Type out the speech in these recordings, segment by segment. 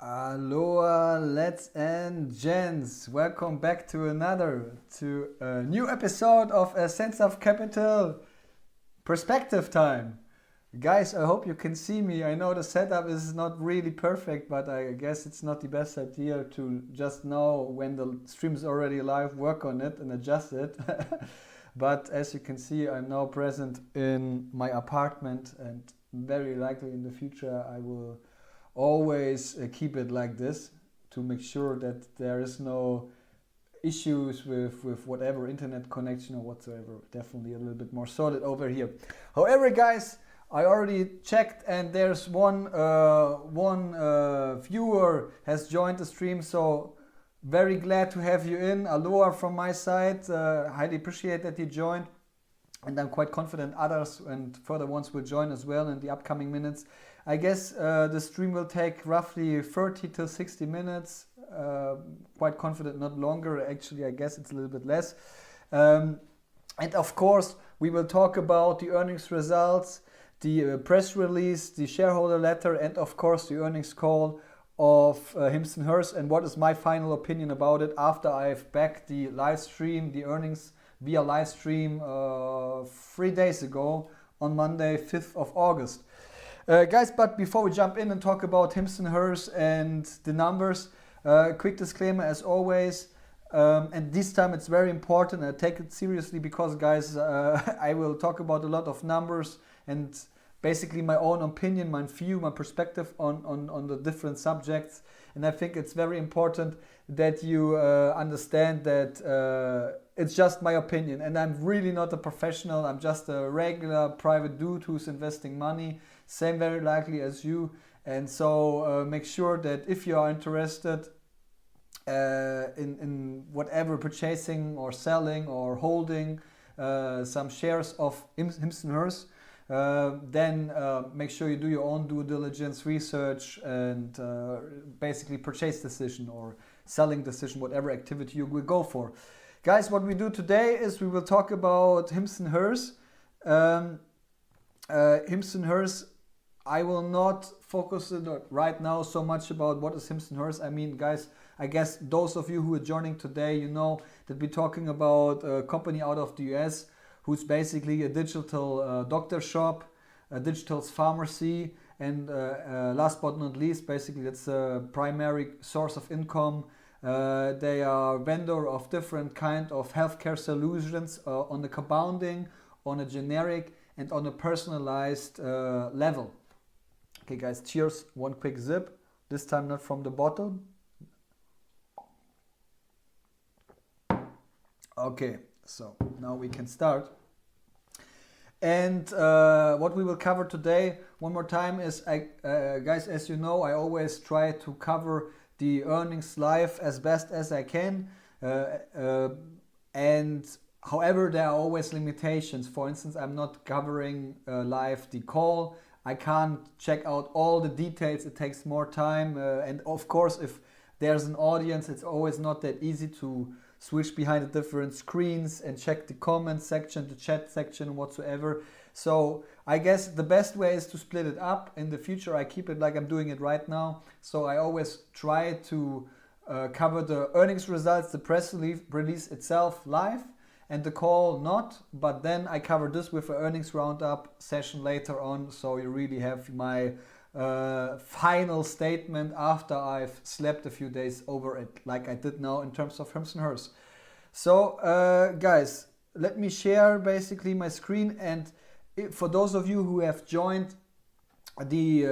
Aloha, let's and gents. Welcome back to a new episode of A Sense of Capital Perspective Time. Guys, I hope you can see me. I know the setup is not really perfect, but I guess it's not the best idea to just now when the stream is already live work on it and adjust it. But as you can see, I'm now present in my apartment, and very likely in the future I will always keep it like this to make sure that there is no issues with whatever internet connection or whatsoever. Definitely a little bit more solid over here. However, guys, I already checked and there's one viewer has joined the stream, so very glad to have you in. Aloha from my side. Highly appreciate that you joined, and I'm quite confident others and further ones will join as well in the upcoming minutes. I guess the stream will take roughly 30 to 60 minutes. Quite confident, not longer. Actually, I guess it's a little bit less. And of course, we will talk about the earnings results, the press release, the shareholder letter, and of course the earnings call of HIMS and HERS, and what is my final opinion about it after I've backed the live stream, the earnings via live stream 3 days ago on Monday, 5th of August. Guys, but before we jump in and talk about HIMS and HERS and the numbers, quick disclaimer as always, and this time it's very important. I take it seriously because, guys, I will talk about a lot of numbers and basically my own opinion, my view, my perspective on the different subjects. And I think it's very important that you understand that it's just my opinion, and I'm really not a professional. I'm just a regular private dude who's investing money, same very likely as you. And so make sure that if you are interested in whatever purchasing or selling or holding some shares of HIMS and HERS, then make sure you do your own due diligence research and basically purchase decision or selling decision, whatever activity you will go for. Guys, what we do today is we will talk about HIMS and HERS. HIMS and HERS, I will not focus right now so much about what is HIMS and HERS. I mean, guys, I guess those of you who are joining today, you know that we're talking about a company out of the US who's basically a digital doctor shop, a digital pharmacy, and last but not least, basically that's a primary source of income. They are vendor of different kind of healthcare solutions on the compounding, on a generic, and on a personalized level. Okay, guys, cheers. One quick sip. This time not from the bottle. Okay, so now we can start. And what we will cover today, one more time, is guys, as you know, I always try to cover the earnings live as best as I can. And however, there are always limitations. For instance, I'm not covering live the call. I can't check out all the details. It takes more time. And of course, if there's an audience, it's always not that easy to switch behind the different screens and check the comment section, the chat section, whatsoever. So I guess the best way is to split it up. In the future, I keep it like I'm doing it right now. So I always try to cover the earnings results, the press release itself live, and the call not. But then I cover this with an earnings roundup session later on. So you really have my final statement after I've slept a few days over it, like I did now in terms of HIMS and HERS. So guys, let me share basically my screen, and for those of you who have joined the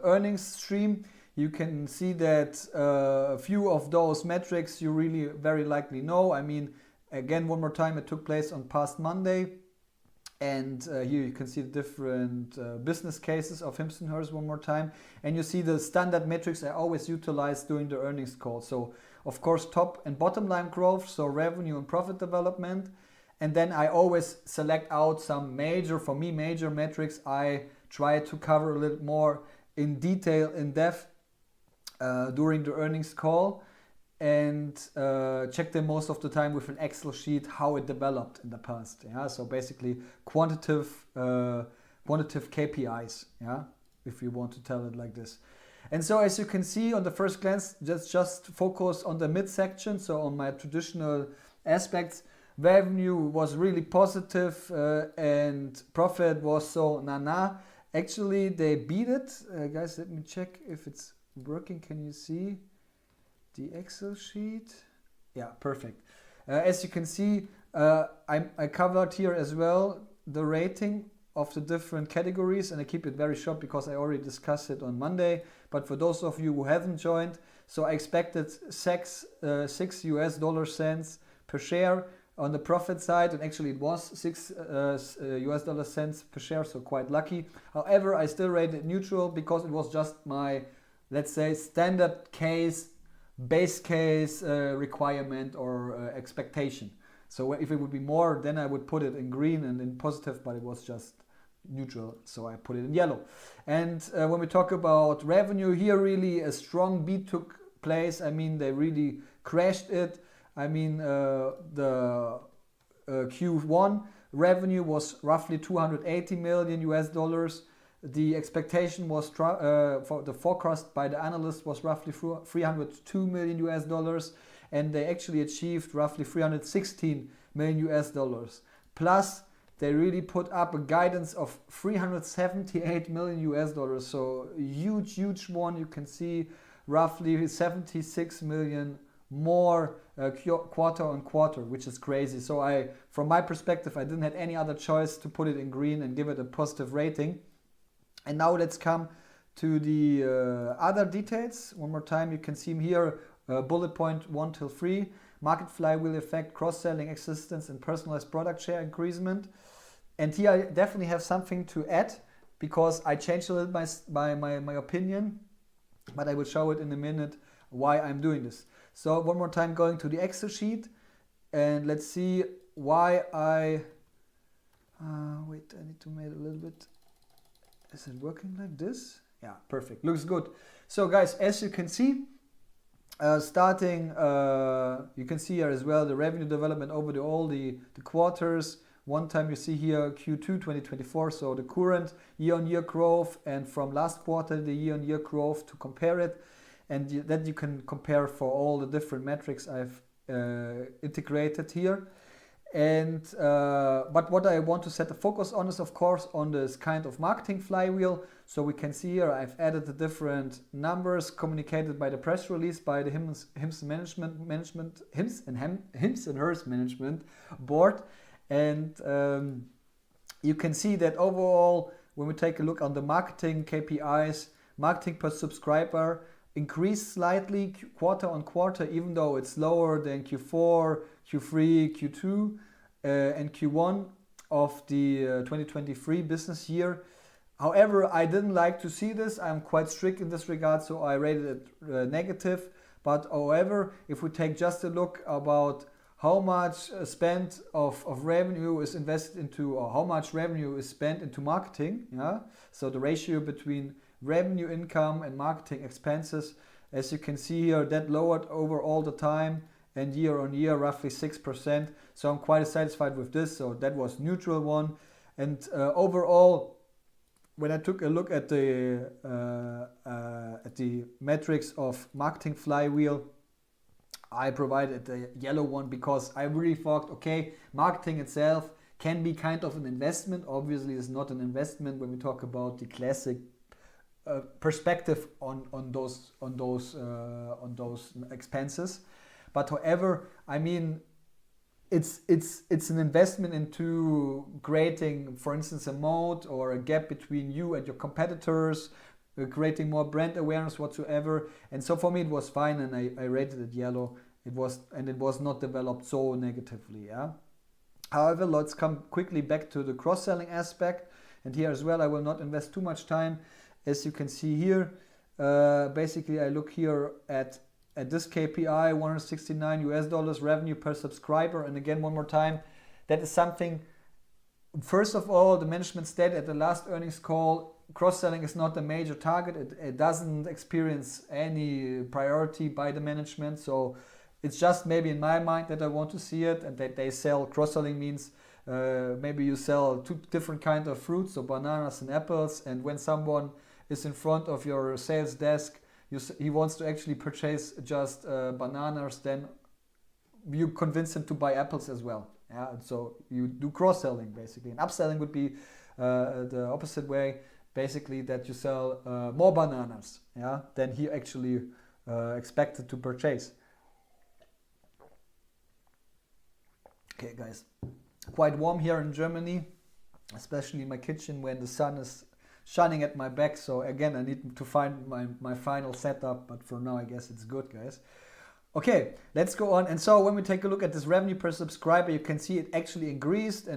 earnings stream, you can see that a few of those metrics you really very likely know. I mean, again, one more time, it took place on past Monday. And here you can see the different business cases of HIMS and HERS one more time. And you see the standard metrics I always utilize during the earnings call. So, of course, top and bottom line growth, so revenue and profit development. And then I always select out some major, for me, major metrics I try to cover a little more in detail, in depth during the earnings call. And check them most of the time with an Excel sheet how it developed in the past. Yeah, so basically quantitative KPIs. Yeah, if you want to tell it like this. And so as you can see on the first glance, just focus on the midsection, so on my traditional aspects. Revenue was really positive and profit was so na. Actually, they beat it. Guys, let me check if it's working. Can you see the Excel sheet? Yeah, perfect. As you can see, I covered here as well the rating of the different categories, and I keep it very short because I already discussed it on Monday. But for those of you who haven't joined, so I expected $6 US per share on the profit side, and actually it was $6 US per share, so quite lucky. However, I still rated it neutral because it was just my, let's say, standard case, base case requirement or expectation. So if it would be more, then I would put it in green and in positive, but it was just neutral, so I put it in yellow. And when we talk about revenue here, really a strong beat took place. I mean, they really crashed it. I mean, the Q1 revenue was roughly 280 million US dollars. The expectation was for the forecast by the analyst was roughly 302 million US dollars, and they actually achieved roughly 316 million US dollars. Plus, they really put up a guidance of 378 million US dollars. So huge one. You can see roughly 76 million more quarter on quarter, which is crazy. So from my perspective, I didn't have any other choice to put it in green and give it a positive rating. And now let's come to the other details. One more time, you can see them here, bullet point 1 till 3. Market flywheel effect, cross-selling, existence, and personalized product share increasement. And here I definitely have something to add because I changed a little my opinion, but I will show it in a minute why I'm doing this. So one more time, going to the Excel sheet, and let's see why wait, I need to make it a little bit. Is it working like this? Yeah, perfect. Looks good. So guys, as you can see, starting, you can see here as well the revenue development over all the quarters. One time you see here Q2 2024, so the current year-on-year growth, and from last quarter the year-on-year growth to compare it, and that you can compare for all the different metrics I've integrated here. And but what I want to set the focus on is, of course, on this kind of marketing flywheel. So we can see here I've added the different numbers communicated by the press release by the HIMS and Hers management board. And you can see that overall, when we take a look on the marketing KPIs, marketing per subscriber increased slightly quarter on quarter, even though it's lower than Q4, Q3, Q2, and Q1 of the 2023 business year. However, I didn't like to see this. I'm quite strict in this regard, so I rated it negative. But however, if we take just a look about how much spent of revenue is invested into, or how much revenue is spent into marketing, yeah. So the ratio between revenue income and marketing expenses, as you can see here, that lowered over all the time, and year on year roughly 6%. So I'm quite satisfied with this. So that was neutral one. And overall, when I took a look at the metrics of marketing flywheel, I provided the yellow one because I really thought, okay, marketing itself can be kind of an investment. Obviously, it's not an investment when we talk about the classic perspective on those expenses. But however, I mean, it's an investment into creating, for instance, a moat or a gap between you and your competitors, creating more brand awareness whatsoever. And so for me it was fine, and I rated it yellow. It was not developed so negatively. Yeah. However, let's come quickly back to the cross-selling aspect. And here as well, I will not invest too much time. As you can see here, basically I look here at this KPI, $169 revenue per subscriber. And again, one more time, that is something, first of all, the management stated at the last earnings call, cross-selling is not a major target. It doesn't experience any priority by the management. So it's just maybe in my mind that I want to see it, and that they sell. Cross-selling means maybe you sell two different kinds of fruits, so bananas and apples, and when someone is in front of your sales desk, he wants to actually purchase just bananas, then you convince him to buy apples as well. Yeah, so you do cross-selling basically. And upselling would be the opposite way, basically that you sell more bananas, yeah, than he actually expected to purchase. Okay, guys, quite warm here in Germany, especially in my kitchen when the sun is shining at my back. So again, I need to find my final setup, but for now I guess it's good, guys. Okay, let's go on. And so when we take a look at this revenue per subscriber, you can see it actually increased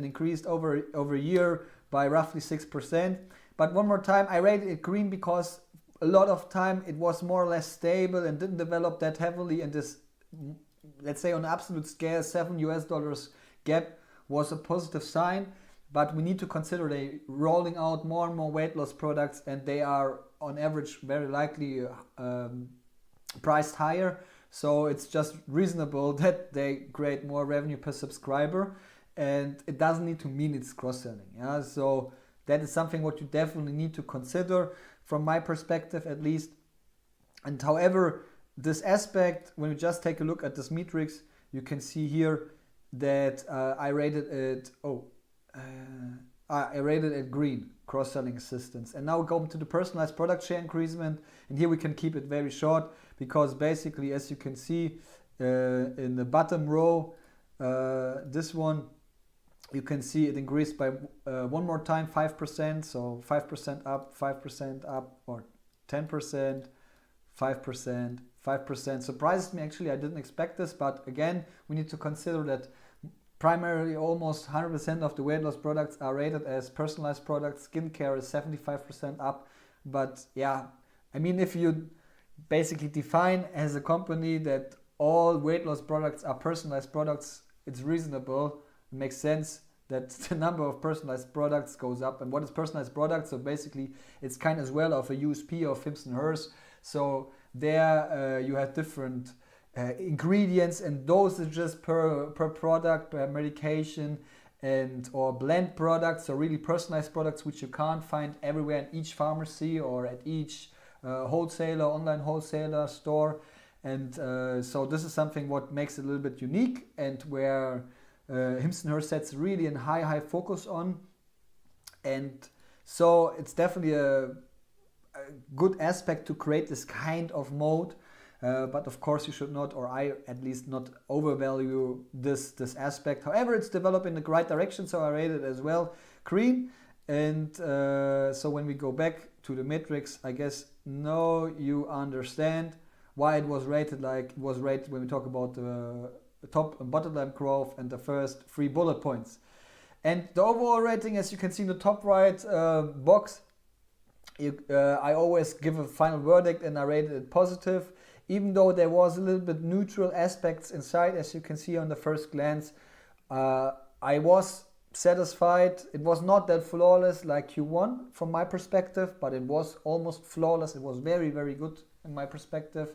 over a year by roughly 6%. But one more time, I rated it green because a lot of time it was more or less stable and didn't develop that heavily. And this, let's say on absolute scale, $7 gap was a positive sign. But we need to consider they rolling out more and more weight loss products, and they are on average very likely priced higher. So it's just reasonable that they create more revenue per subscriber, and it doesn't need to mean it's cross-selling. Yeah, so that is something what you definitely need to consider from my perspective, at least. And however, this aspect, when we just take a look at this matrix, you can see here that I rated it. I rated it green, cross-selling assistance. And now we go to the personalized product share increasement, and here we can keep it very short because basically, as you can see in the bottom row, this one, you can see it increased by one more time 5%, so 5% up, or 10%, 5%, 5%. Surprised me actually, I didn't expect this, but again, we need to consider that primarily almost 100% of the weight loss products are rated as personalized products. Skincare is 75% up. But yeah, I mean, if you basically define as a company that all weight loss products are personalized products, it's reasonable. It makes sense that the number of personalized products goes up. And what is personalized products? So basically, it's kind of as well of a USP of HIMS and HERS. So there you have different ingredients and dosages per product, per medication, and or blend products, so really personalized products which you can't find everywhere in each pharmacy or at each wholesaler, online wholesaler store. And so this is something what makes it a little bit unique, and where HIMS and HERS sets really in high focus on. And so it's definitely a good aspect to create this kind of mode. But of course you should not, or I at least not, overvalue this aspect. However, it's developing in the right direction, so I rated it as well green. And so when we go back to the matrix, I guess now you understand why it was rated like it was rated when we talk about the top and bottom line growth and the first 3 bullet points. And the overall rating, as you can see in the top right box, I always give a final verdict, and I rated it positive. Even though there was a little bit neutral aspects inside, as you can see on the first glance, I was satisfied. It was not that flawless like Q1 from my perspective, but it was almost flawless. It was very, very good in my perspective.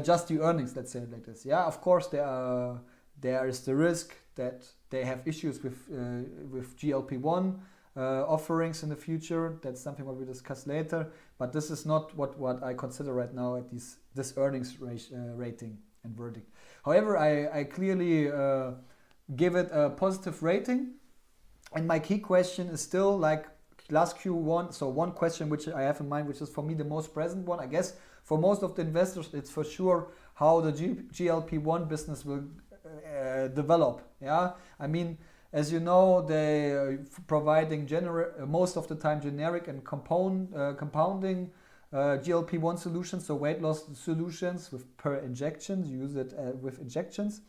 Just the earnings, let's say it like this. Yeah, of course there is the risk that they have issues with GLP-1 offerings in the future. That's something what we discuss later, but this is not what I consider right now at this earnings rating and verdict. However, I clearly give it a positive rating, and my key question is still like last Q1. So one question which I have in mind, which is for me the most present one, I guess for most of the investors, it's for sure how the GLP-1 business will develop. Yeah, I mean, as you know, they are providing most of the time generic and compounding GLP-1 solutions, so weight loss solutions with per injections. You use it with injections,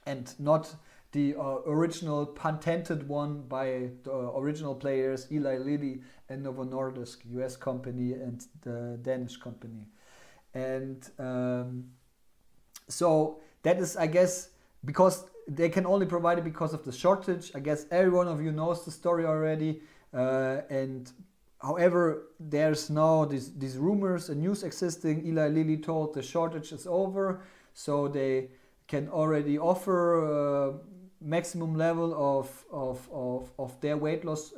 and not the original patented one by the original players, Eli Lilly and Novo Nordisk, US company, and the Danish company. And so that is, I guess, because they can only provide it because of the shortage. I guess every one of you knows the story already. And however, there's now these rumors and news existing. Eli Lilly told the shortage is over, so they can already offer maximum level of their weight loss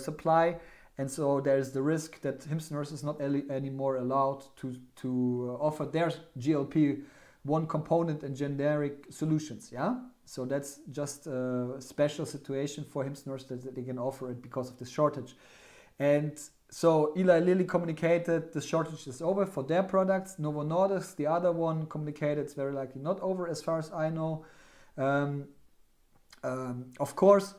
supply. and so there's the risk that HIMS nurse is not anymore allowed to offer their GLP-1 component and generic solutions. Yeah, so that's just a special situation for HIMS nurse that they can offer it because of the shortage. And so Eli Lilly communicated the shortage is over for their products. Novo Nordisk, the other one, communicated it's very likely not over as far as I know. Of course,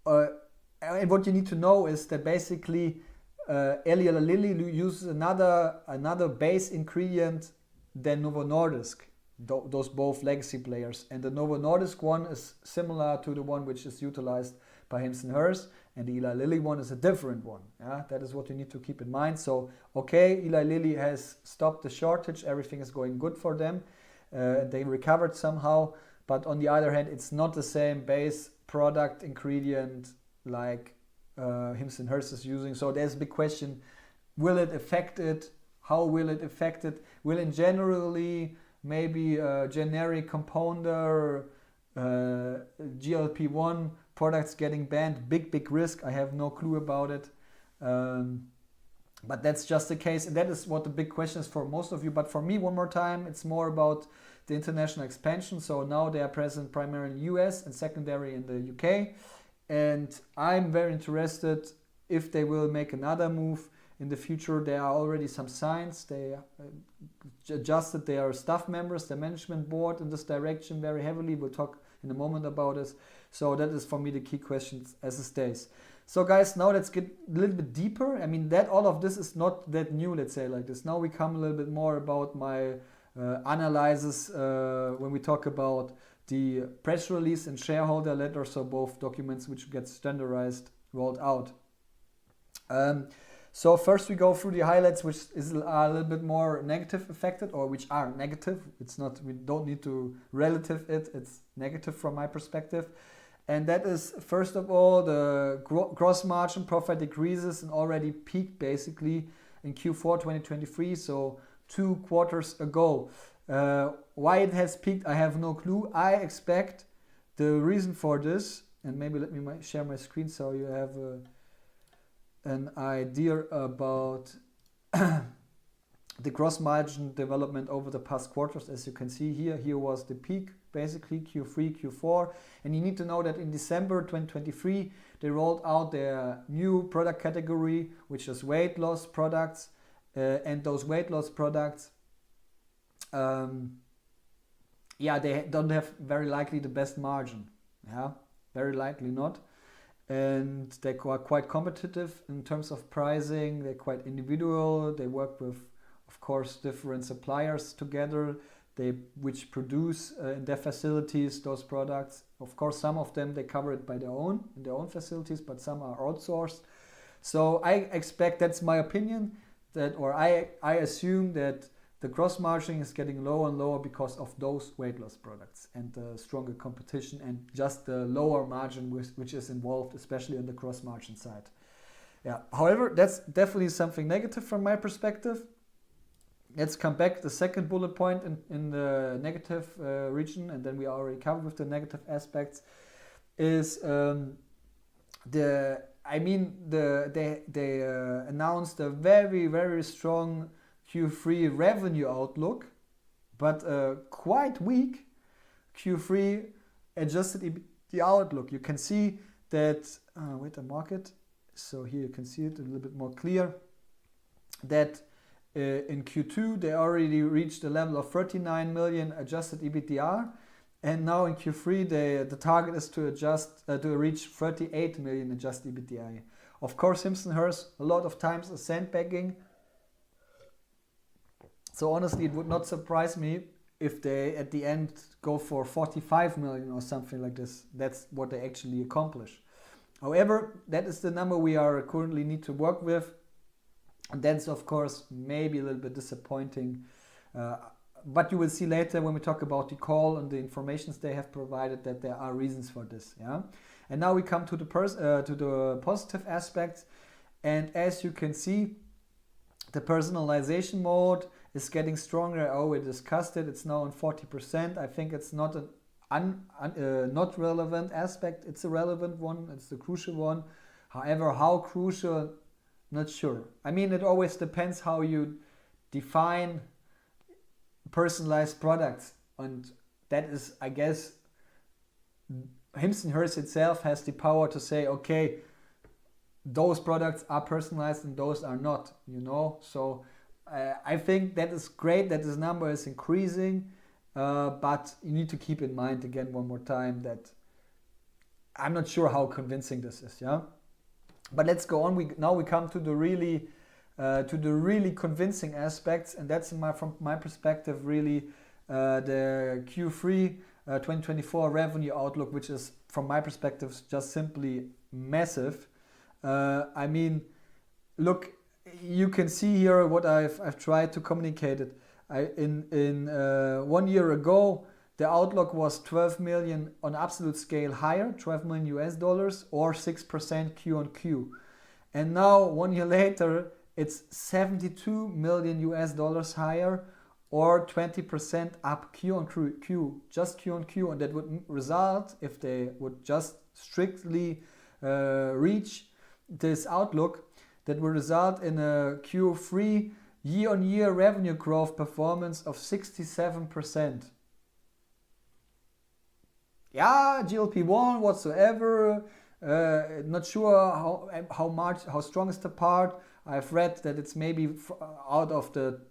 and what you need to know is that basically Eli Lilly uses another base ingredient than Novo Nordisk, those both legacy players. And the Novo Nordisk one is similar to the one which is utilized by HIMS and HERS, and the Eli Lilly one is a different one. Yeah, that is what you need to keep in mind. So, okay, Eli Lilly has stopped the shortage, everything is going good for them, they recovered somehow, but on the other hand, it's not the same base product ingredient like HIMS and HERS is using. So there's a big question, will it affect it? How will it affect it? Will in generally maybe a generic compounder, GLP-1 products getting banned? Big risk. I have no clue about it. But that's just the case. And that is what the big question is for most of you. But for me, one more time, it's more about the international expansion. So now they are present primarily in the US and secondary in the UK. And I'm very interested if they will make another move in the future. There are already some signs. They adjusted their staff members, the management board in this direction very heavily. We'll talk in a moment about this. So that is for me the key questions as it stays. So guys, now let's get a little bit deeper. I mean, that all of this is not that new, let's say like this. Now we come a little bit more about my analysis when we talk about the press release and shareholder letter, so both documents which get standardized, rolled out. So first we go through the highlights, which are a little bit more negative affected, or which are negative. It's not, we don't need to relative it, it's negative from my perspective. And that is, first of all, the gross margin profit decreases and already peaked basically in Q4 2023, so 2 quarters ago. Why it has peaked, I have no clue. I expect the reason for this, and maybe let me share my screen so you have an idea about the gross margin development over the past quarters. As you can see here was the peak, basically Q3, Q4. And you need to know that in December 2023, they rolled out their new product category, which is weight loss products. And those weight loss products, they don't have very likely the best margin. Yeah, very likely not. And they are quite competitive in terms of pricing. They're quite individual. They work with, of course, different suppliers together, which produce in their facilities those products. Of course, some of them they cover it in their own facilities, but some are outsourced. So I expect, that's my opinion, I assume that the gross margin is getting lower and lower because of those weight loss products and the stronger competition and just the lower margin which is involved, especially on the gross margin side. Yeah. However, that's definitely something negative from my perspective. Let's come back. The second bullet point in the negative region, and then we already covered with the negative aspects, is they announced a very, very strong Q3 revenue outlook, but quite weak Q3 adjusted EBITDA outlook. You can see that, so here you can see it a little bit more clear, that in Q2 they already reached a level of 39 million adjusted EBITDA, and now in Q3 the target is to reach 38 million adjusted EBITDA. Of course, HIMS and HERS a lot of times are sandbagging. So honestly, it would not surprise me if they at the end go for 45 million or something like this. That's what they actually accomplish. However, that is the number we are currently need to work with. And that's of course maybe a little bit disappointing. But you will see later when we talk about the call and the informations they have provided that there are reasons for this. Yeah. And now we come to the positive aspects. And as you can see, the personalization mode is getting stronger. I already discussed it. It's now on 40%. I think it's not an not relevant aspect. It's a relevant one. It's the crucial one. However, how crucial Not sure. I mean, it always depends how you define personalized products, and that is, I guess, HIMS and HERS itself has the power to say, okay, those products are personalized and those are not, you know. So I think that is great that this number is increasing, but you need to keep in mind again one more time that I'm not sure how convincing this is, yeah. But let's go on. Now we come to the really convincing aspects, and that's from my perspective really the Q3 2024 revenue outlook, which is from my perspective just simply massive. I mean, look, you can see here what I've tried to communicate it. In 1 year ago, the outlook was 12 million on absolute scale higher, $12 million or 6% Q on Q. And now 1 year later, it's 72 million US dollars higher or 20% up Q on Q, just Q on Q. And that would result, if they would just strictly reach this outlook, that will result in a Q3 year-on-year revenue growth performance of 67%. Yeah, GLP-1 whatsoever. Not sure how strong is the part. I've read that it's maybe out of the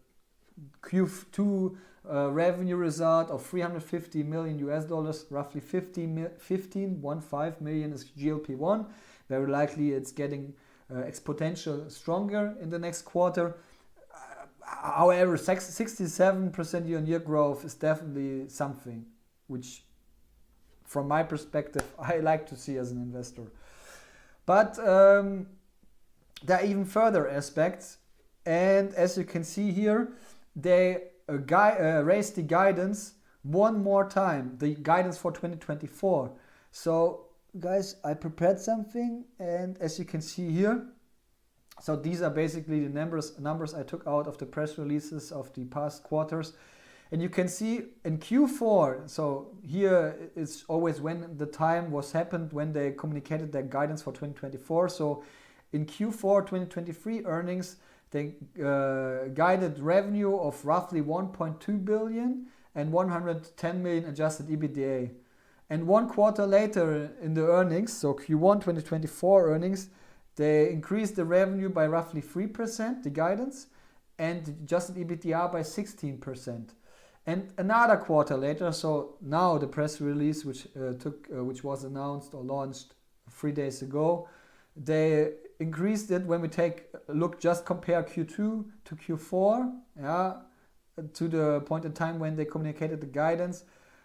Q2 revenue result of 350 million US dollars, roughly 15 million is GLP-1. Very likely it's getting exponential stronger in the next quarter. However, 67% year-on-year growth is definitely something which, from my perspective, I like to see as an investor. But there are even further aspects, and as you can see here, they raised the guidance one more time, the guidance for 2024. So guys, I prepared something, and as you can see here, so these are basically the numbers I took out of the press releases of the past quarters. And you can see in Q4, so here it's always when the time was happened when they communicated their guidance for 2024. So in Q4 2023 earnings, they guided revenue of roughly 1.2 billion and 110 million adjusted EBITDA. And 1 quarter later in the earnings, so Q1 2024 earnings, they increased the revenue by roughly 3%, the guidance, and adjusted EBITDA by 16%. And another quarter later, so now the press release which which was announced or launched 3 days ago, they increased it. When we take a look, just compare Q2 to Q4, yeah, to the point in time when they communicated the guidance,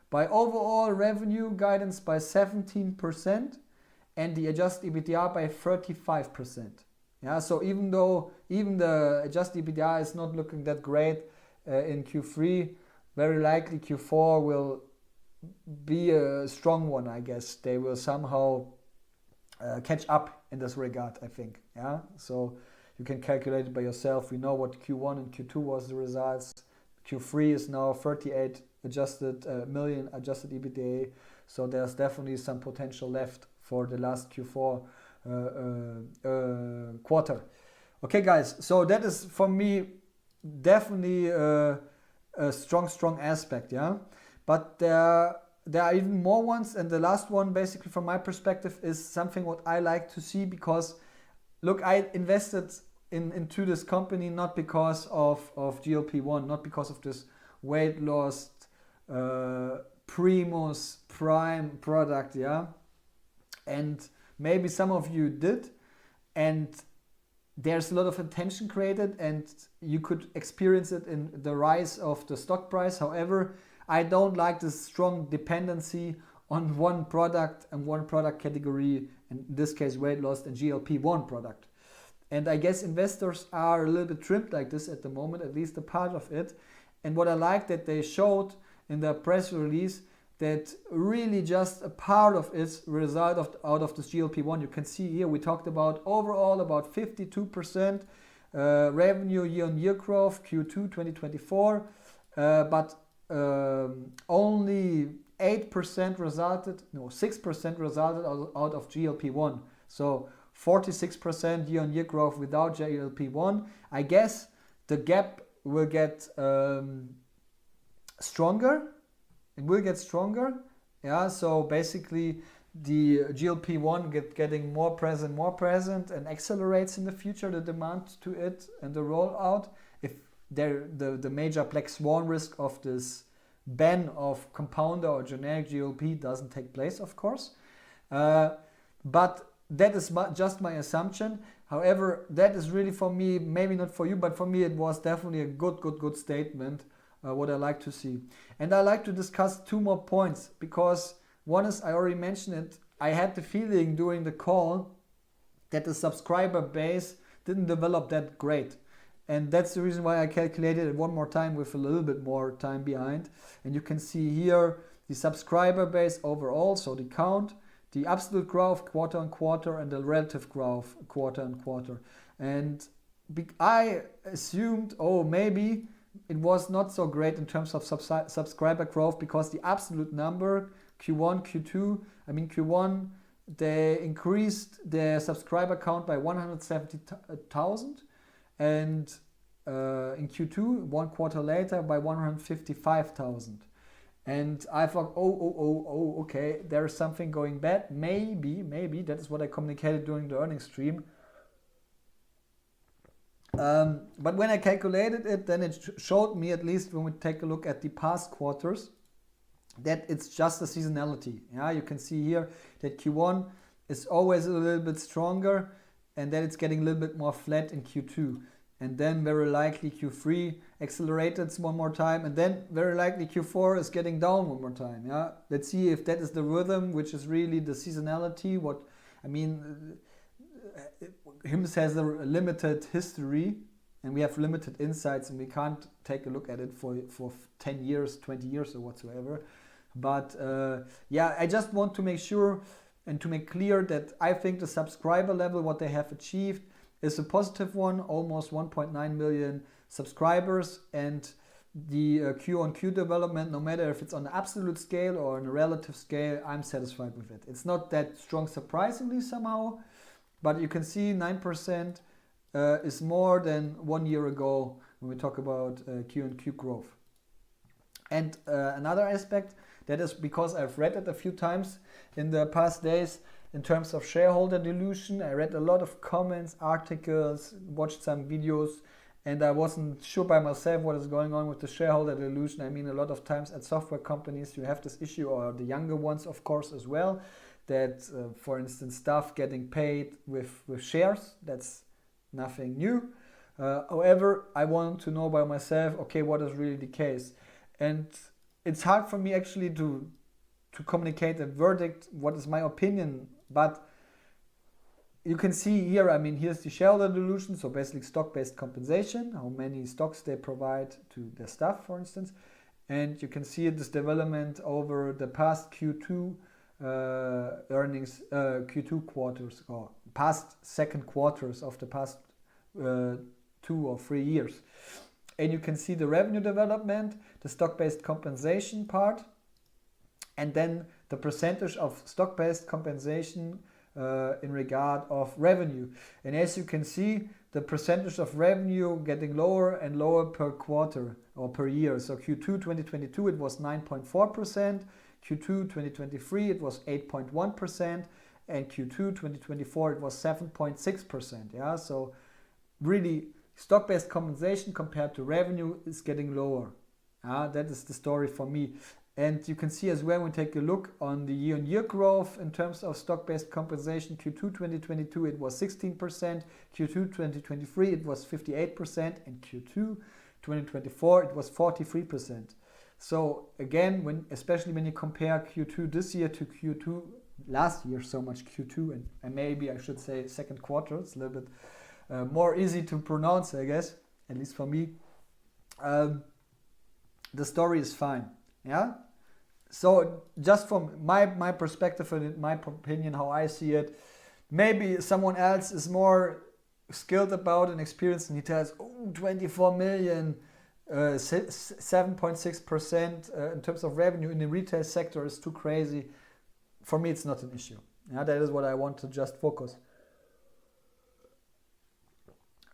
by overall revenue guidance by 17% and the adjusted EBITDA by 35%. Yeah, so even the adjusted EBITDA is not looking that great in Q3, very likely Q4 will be a strong one, I guess. They will somehow catch up in this regard, I think. Yeah, so you can calculate it by yourself. We know what Q1 and Q2 was the results. Q3 is now 38 million adjusted EBITDA. So there's definitely some potential left for the last Q4 quarter. Okay, guys. So that is for me definitely a strong aspect. Yeah, but there are even more ones, and the last one, basically from my perspective, is something what I like to see, because look, I invested into this company not because of GLP-1, not because of this weight loss prime product, yeah, and maybe some of you did, and there's a lot of attention created, and you could experience it in the rise of the stock price. However, I don't like this strong dependency on one product and one product category, in this case weight loss and GLP-1 product. And I guess investors are a little bit trimmed like this at the moment, at least a part of it. And what I like that they showed in the press release, that really just a part of its result out of this GLP-1. You can see here we talked about overall about 52% revenue year-on-year growth Q2 2024, but only 6% resulted out of GLP-1. So 46% year-on-year growth without GLP-1. I guess the gap will get stronger. It will get stronger. Yeah, so basically the GLP-1 getting more present and accelerates in the future the demand to it and the rollout. If the major black swan risk of this ban of compounder or generic GLP doesn't take place, of course. But that is just my assumption. However, that is really for me, maybe not for you, but for me it was definitely a good statement, what I like to see. And I like to discuss two more points, because one is, I already mentioned it, I had the feeling during the call that the subscriber base didn't develop that great. And that's the reason why I calculated it one more time with a little bit more time behind. And you can see here the subscriber base overall, so the count, the absolute growth quarter on quarter, and the relative growth quarter on quarter. And I assumed, oh, maybe it was not so great in terms of subscriber growth, because the absolute number, Q1, they increased their subscriber count by 170,000. And in Q2, 1 quarter later, by 155,000. And I thought, okay, there is something going bad. Maybe, that is what I communicated during the earnings stream. But when I calculated it, then it showed me, at least when we take a look at the past quarters, that it's just a seasonality. Yeah, you can see here that Q1 is always a little bit stronger, and then it's getting a little bit more flat in Q2. And then very likely Q3 accelerated one more time, and then very likely Q4 is getting down one more time. Yeah, let's see if that is the rhythm, which is really the seasonality. HIMS has a limited history, and we have limited insights, and we can't take a look at it for 10 years, 20 years or whatsoever. But I just want to make sure and to make clear that I think the subscriber level, what they have achieved, is a positive one, almost 1.9 million subscribers, and the Q-on-Q development, no matter if it's on an absolute scale or on a relative scale, I'm satisfied with it. It's not that strong, surprisingly somehow, but you can see 9% is more than 1 year ago when we talk about Q-on-Q growth. And another aspect, that is because I've read it a few times in the past days, in terms of shareholder dilution. I read a lot of comments, articles, watched some videos, and I wasn't sure by myself what is going on with the shareholder dilution. I mean, a lot of times at software companies you have this issue, or the younger ones of course as well, that for instance staff getting paid with shares. That's nothing new. However, I want to know by myself, okay, what is really the case? And it's hard for me actually to communicate a verdict, what is my opinion, but you can see here, I mean, here's the shareholder dilution, so basically stock-based compensation, how many stocks they provide to their staff, for instance. And you can see this development over the past Q2 Q2 quarters, or past second quarters of the past 2 or 3 years. And you can see the revenue development, the stock-based compensation part, and then the percentage of stock-based compensation in regard of revenue. And as you can see, the percentage of revenue getting lower and lower per quarter or per year. So Q2 2022 it was 9.4%, Q2 2023 it was 8.1%, and Q2 2024 it was 7.6%. Yeah, so really stock-based compensation compared to revenue is getting lower. That is the story for me. And you can see as well when we take a look on the year-on-year growth in terms of stock-based compensation. Q2 2022 it was 16%, Q2 2023 it was 58%, and Q2 2024 it was 43%. So again, especially when you compare Q2 this year to Q2 last year, so much Q2 and maybe I should say second quarter, it's a little bit more easy to pronounce, I guess, at least for me. The story is fine. Yeah. So just from my perspective and my opinion, how I see it, maybe someone else is more skilled about and experienced, and he tells, 24 million, 7.6% in terms of revenue in the retail sector is too crazy. For me, it's not an issue. Yeah, that is what I want to just focus.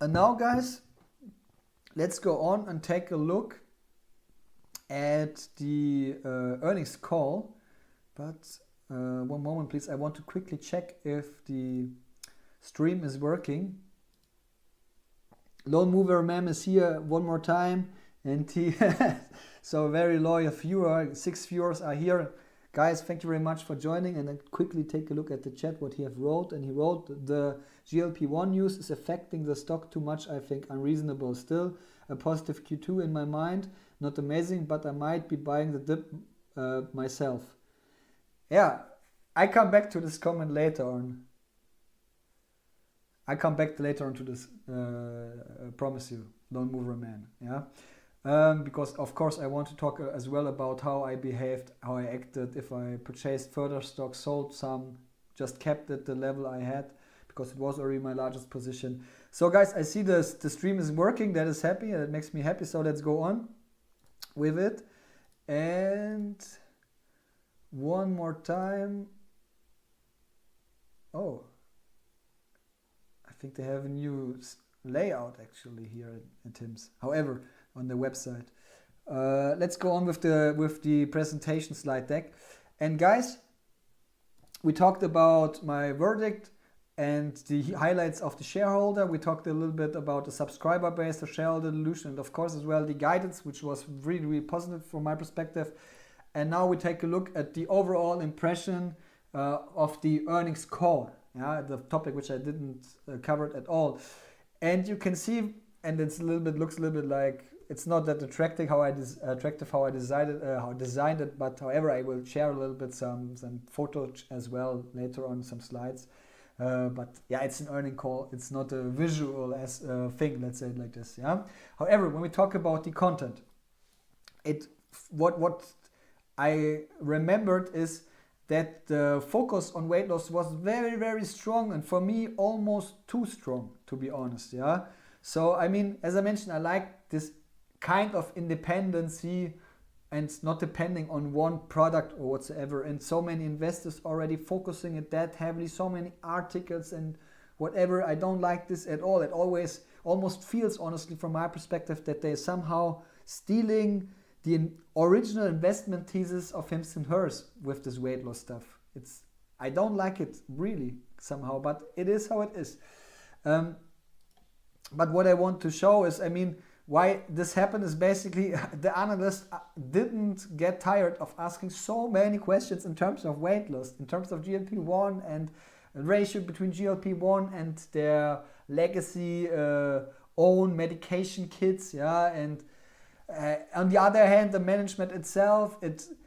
And now, guys, let's go on and take a look at the earnings call. But one moment, please. I want to quickly check if the stream is working. Lone Mover Ma'am is here one more time, and he so a very loyal viewer. 6 viewers are here. Guys, thank you very much for joining, and then quickly take a look at the chat what he have wrote. And he wrote, the GLP-1 news is affecting the stock too much, I think unreasonable. Still a positive Q2 in my mind, not amazing, but I might be buying the dip myself. Yeah, I come back to this comment later on. I come back later on to this, promise you, Lone Mover Man, yeah? Because of course I want to talk as well about how I behaved, how I acted, if I purchased further stock, sold some, just kept at the level I had, because it was already my largest position. So guys, I see the stream is working, that is happy, that makes me happy, so let's go on with it. And one more time. Oh, I think they have a new layout actually here at HIMS. However, on the website. Let's go on with the presentation slide deck. And guys, we talked about my verdict and the highlights of the shareholder. We talked a little bit about the subscriber base, the shareholder dilution, and of course as well the guidance, which was really, really positive from my perspective. And now we take a look at the overall impression of the earnings call. Yeah, the topic which I didn't cover it at all. And you can see, and it's a little bit, looks a little bit like, it's not that attractive how I designed it, but however I will share a little bit some photos as well later on, some slides. But yeah, it's an earning call. It's not a visual thing. Let's say it like this. Yeah. However, when we talk about the content, what I remembered is that the focus on weight loss was very, very strong, and for me almost too strong, to be honest. Yeah. So I mean, as I mentioned, I like this kind of independency and not depending on one product or whatsoever. And so many investors already focusing it that heavily, so many articles and whatever. I don't like this at all. It always almost feels, honestly, from my perspective, that they're somehow stealing the original investment thesis of HIMS and hers with this weight loss stuff. I don't like it really somehow, but it is how it is. But what I want to show is, I mean, why this happened is basically the analyst didn't get tired of asking so many questions in terms of weight loss, in terms of GLP-1 and ratio between GLP-1 and their legacy own medication kits, yeah. And on the other hand, the management itself,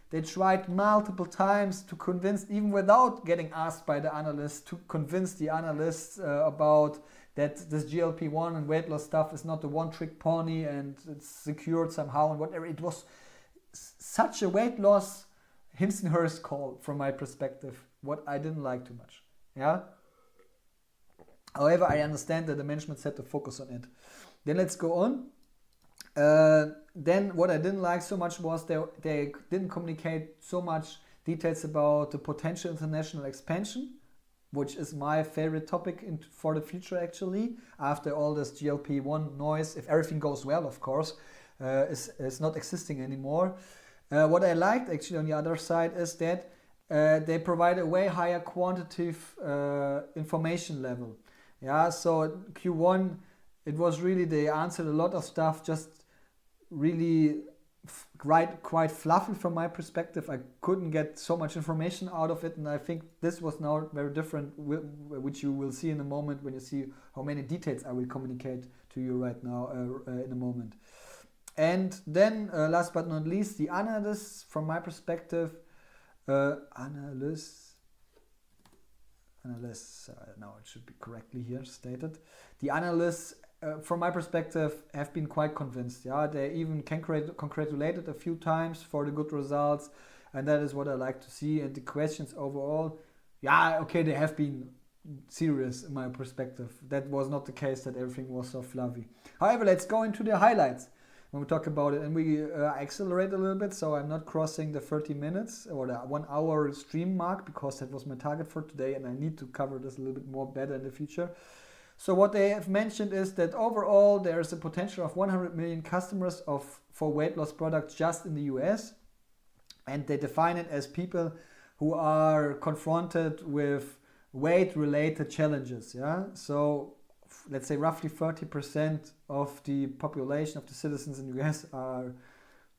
they tried multiple times to convince, even without getting asked by the analysts, to convince the analysts about that this GLP-1 and weight loss stuff is not a one-trick pony and it's secured somehow and whatever. It was such a weight loss HIMS and hers call from my perspective, what I didn't like too much. Yeah. However, I understand that the management set to focus on it. Then let's go on. Then what I didn't like so much was they didn't communicate so much details about the potential international expansion, which is my favorite topic for the future actually, after all this GLP-1 noise, if everything goes well, of course, is not existing anymore. What I liked actually on the other side is that they provide a way higher quantitative information level. Yeah, so Q1, it was really, they answered a lot of stuff, just really quite fluffy from my perspective. I couldn't get so much information out of it, and I think this was now very different, which you will see in a moment when you see how many details I will communicate to you right now in a moment. And then last but not least, the analysts, from my perspective, analysts, now it should be correctly here stated. The analysts, from my perspective, have been quite convinced. Yeah, they even congratulated a few times for the good results, and that is what I like to see. And the questions overall, yeah, okay, they have been serious in my perspective. That was not the case that everything was so fluffy. However, let's go into the highlights when we talk about it, and we accelerate a little bit, so I'm not crossing the 30 minutes or the 1 hour stream mark, because that was my target for today, and I need to cover this a little bit more better in the future. So what they have mentioned is that overall there is a potential of 100 million customers for weight loss products just in the US. And they define it as people who are confronted with weight-related challenges. Yeah, so let's say roughly 30% of the population of the citizens in the US are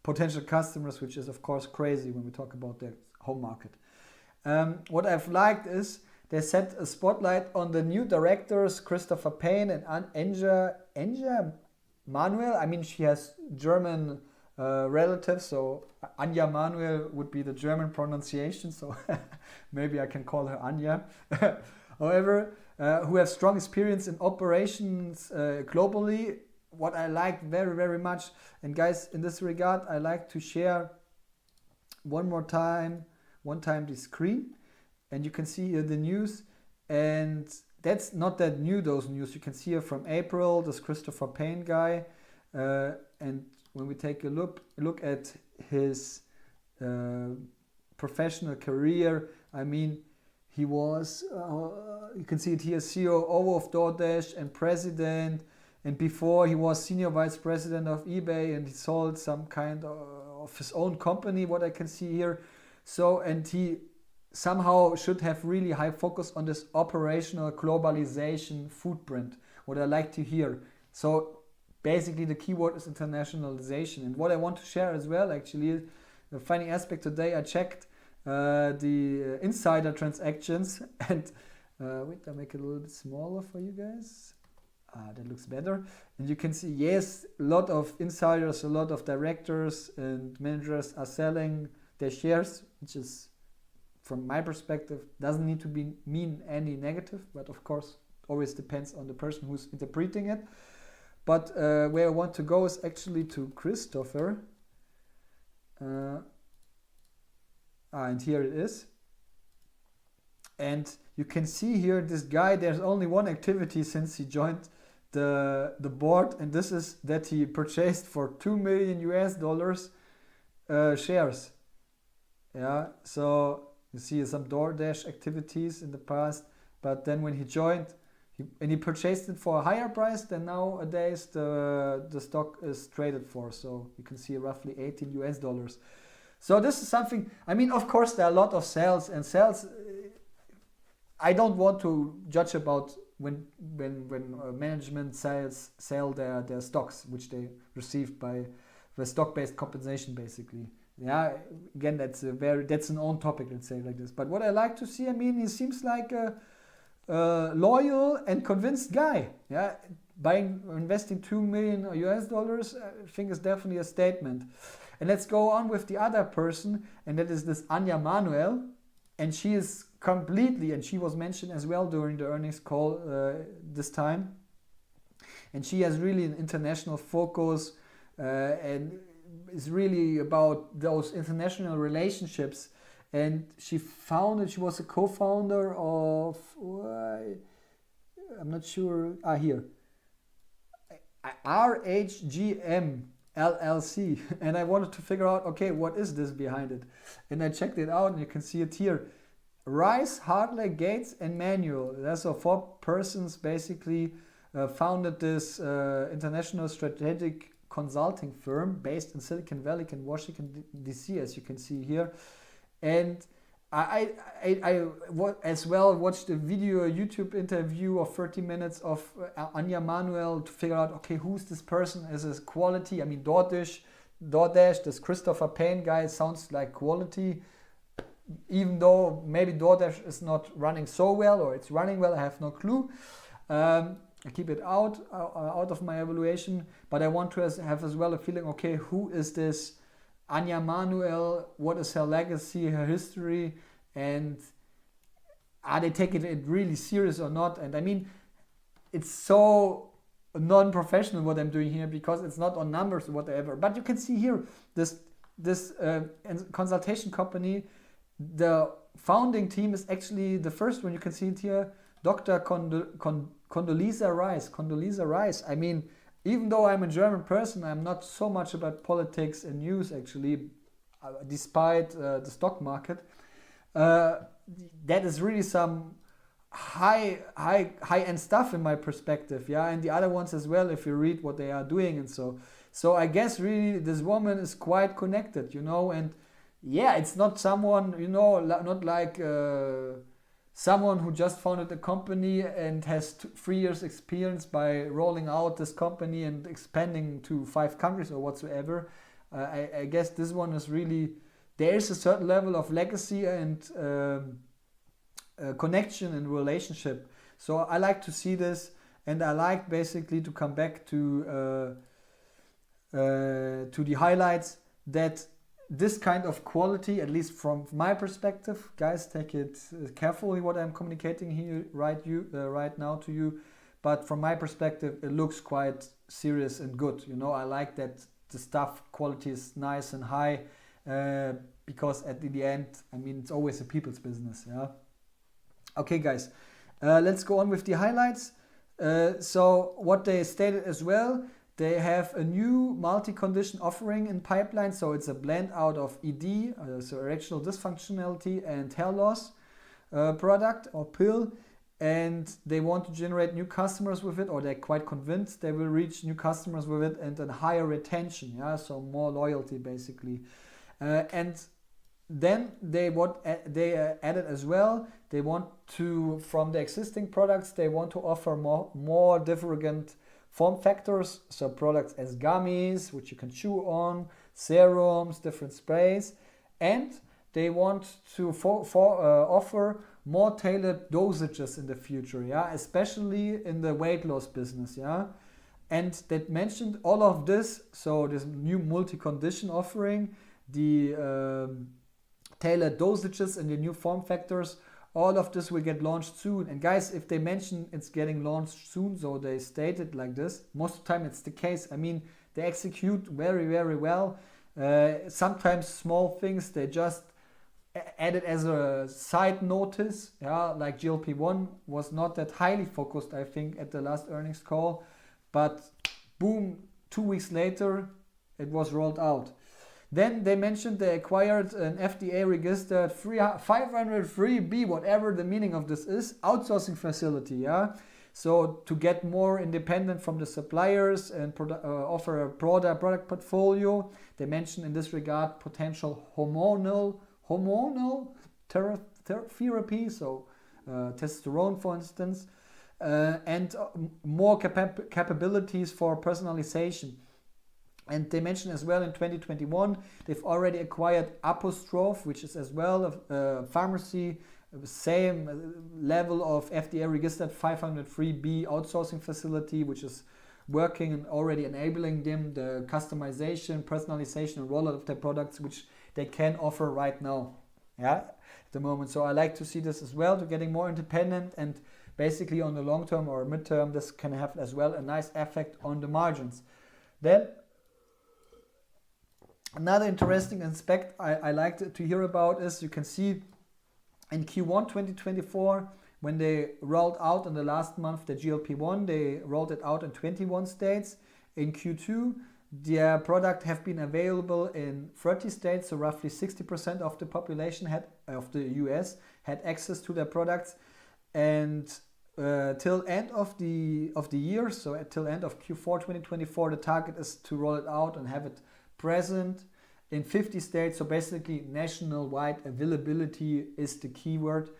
potential customers, which is of course crazy when we talk about their home market. What I've liked is they set a spotlight on the new directors, Christopher Payne and Anja Manuel. I mean, she has German relatives, so Anja Manuel would be the German pronunciation, so maybe I can call her Anja. However, who have strong experience in operations globally. What I liked very, very much, and guys, in this regard, I like to share one time the screen, and you can see here the news, and that's not that new, those news. You can see here from April, this Christopher Payne guy, and when we take a look at his professional career, I mean, he was, you can see it here, COO of DoorDash and president, and before he was senior vice president of eBay, and he sold some kind of his own company, what I can see here. So, and he somehow should have really high focus on this operational globalization footprint, what I like to hear. So basically the keyword is internationalization. And what I want to share as well, actually, the funny aspect today, I checked the insider transactions, and wait, I'll make it a little bit smaller for you guys. That looks better. And you can see, yes, a lot of insiders, a lot of directors and managers are selling their shares, which is, from my perspective, doesn't need to mean any negative, but of course always depends on the person who's interpreting it. But where I want to go is actually to Christopher. And here it is. And you can see here this guy, there's only one activity since he joined the board, and this is that he purchased for $2 million shares. Yeah, so you see some DoorDash activities in the past, but then when he joined, he purchased it for a higher price than nowadays the stock is traded for. So you can see roughly $18. So this is something, I mean, of course there are a lot of sales, and sales, I don't want to judge about when management sell their stocks, which they received by the stock-based compensation, basically. Yeah, again, that's an own topic, let's say like this. But what I like to see, I mean, he seems like a loyal and convinced guy. Yeah, investing $2 million, I think is definitely a statement. And let's go on with the other person, and that is this Anja Manuel, and she is completely, and she was mentioned as well during the earnings call this time, and she has really an international focus and is really about those international relationships. And she was a co-founder of, I'm not sure, here, RHGM LLC, and I wanted to figure out, okay, what is this behind it? And I checked it out, and you can see it here. Rice, Hartley, Gates, and Manuel. That's so 4 persons basically founded this international strategic consulting firm based in Silicon Valley in Washington, D.C., as you can see here. And I as well watched a YouTube interview of 30 minutes of Anja Manuel to figure out, okay, who's this person? Is this quality? I mean, DoorDash, this Christopher Payne guy sounds like quality, even though maybe DoorDash is not running so well, or it's running well, I have no clue. I keep it out of my evaluation, but I want to have as well a feeling, okay, who is this Anja Manuel? What is her legacy, her history, and are they taking it really serious or not? And I mean, it's so non-professional what I'm doing here, because it's not on numbers or whatever. But you can see here this consultation company. The founding team is actually the first one. You can see it here, Dr. Condoleezza Rice. I mean, even though I'm a German person, I'm not so much about politics and news, actually, despite the stock market. That is really some high end stuff in my perspective, yeah, and the other ones as well if you read what they are doing. And so I guess really this woman is quite connected, you know. And yeah, it's not someone, you know, not like someone who just founded a company and has 3 years experience by rolling out this company and expanding to 5 countries or whatsoever. I guess this one is really, there is a certain level of legacy and connection and relationship. So I like to see this, and I like basically to come back to the highlights, that this kind of quality, at least from my perspective, guys, take it carefully what I'm communicating here right now to you, but from my perspective it looks quite serious and good, you know. I like that the stuff quality is nice and high, because at the end, I mean, it's always a people's business, yeah. Okay guys, let's go on with the highlights. So what they stated as well, they have a new multi-condition offering in pipeline. So it's a blend out of ED, so erectile dysfunctionality, and hair loss product or pill. And they want to generate new customers with it, or they're quite convinced they will reach new customers with it, and a higher retention, yeah, so more loyalty basically. And then they added as well, they want to, from the existing products, they want to offer more different form factors, so products as gummies, which you can chew on, serums, different sprays, and they want to offer more tailored dosages in the future, yeah, especially in the weight loss business, yeah. And they mentioned all of this, so this new multi-condition offering, the tailored dosages and the new form factors, all of this will get launched soon. And guys, if they mention it's getting launched soon, so they state it like this, most of the time it's the case. I mean, they execute very, very well. Sometimes small things they just added as a side notice, yeah, like GLP-1 was not that highly focused, I think, at the last earnings call, but boom, 2 weeks later it was rolled out. Then they mentioned they acquired an FDA registered 503B, whatever the meaning of this is, outsourcing facility, yeah. So to get more independent from the suppliers and offer a broader product portfolio. They mentioned in this regard potential hormonal therapy, so testosterone, for instance, and more capabilities for personalization. And they mentioned as well in 2021 they've already acquired Apostrophe, which is as well a pharmacy, same level of FDA registered 503B outsourcing facility, which is working and already enabling them the customization, personalization, and rollout of their products, which they can offer right now, yeah, at the moment. So I like to see this as well, to getting more independent, and basically on the long term or midterm this can have as well a nice effect on the margins. Then another interesting aspect I like to hear about is, you can see in Q1 2024, when they rolled out in the last month the GLP-1, they rolled it out in 21 states. In Q2, their product have been available in 30 states, so roughly 60% of the population of the US had access to their products. And till end of the year, so till end of Q4 2024, the target is to roll it out and have it present in 50 states. So basically nationwide availability is the keyword.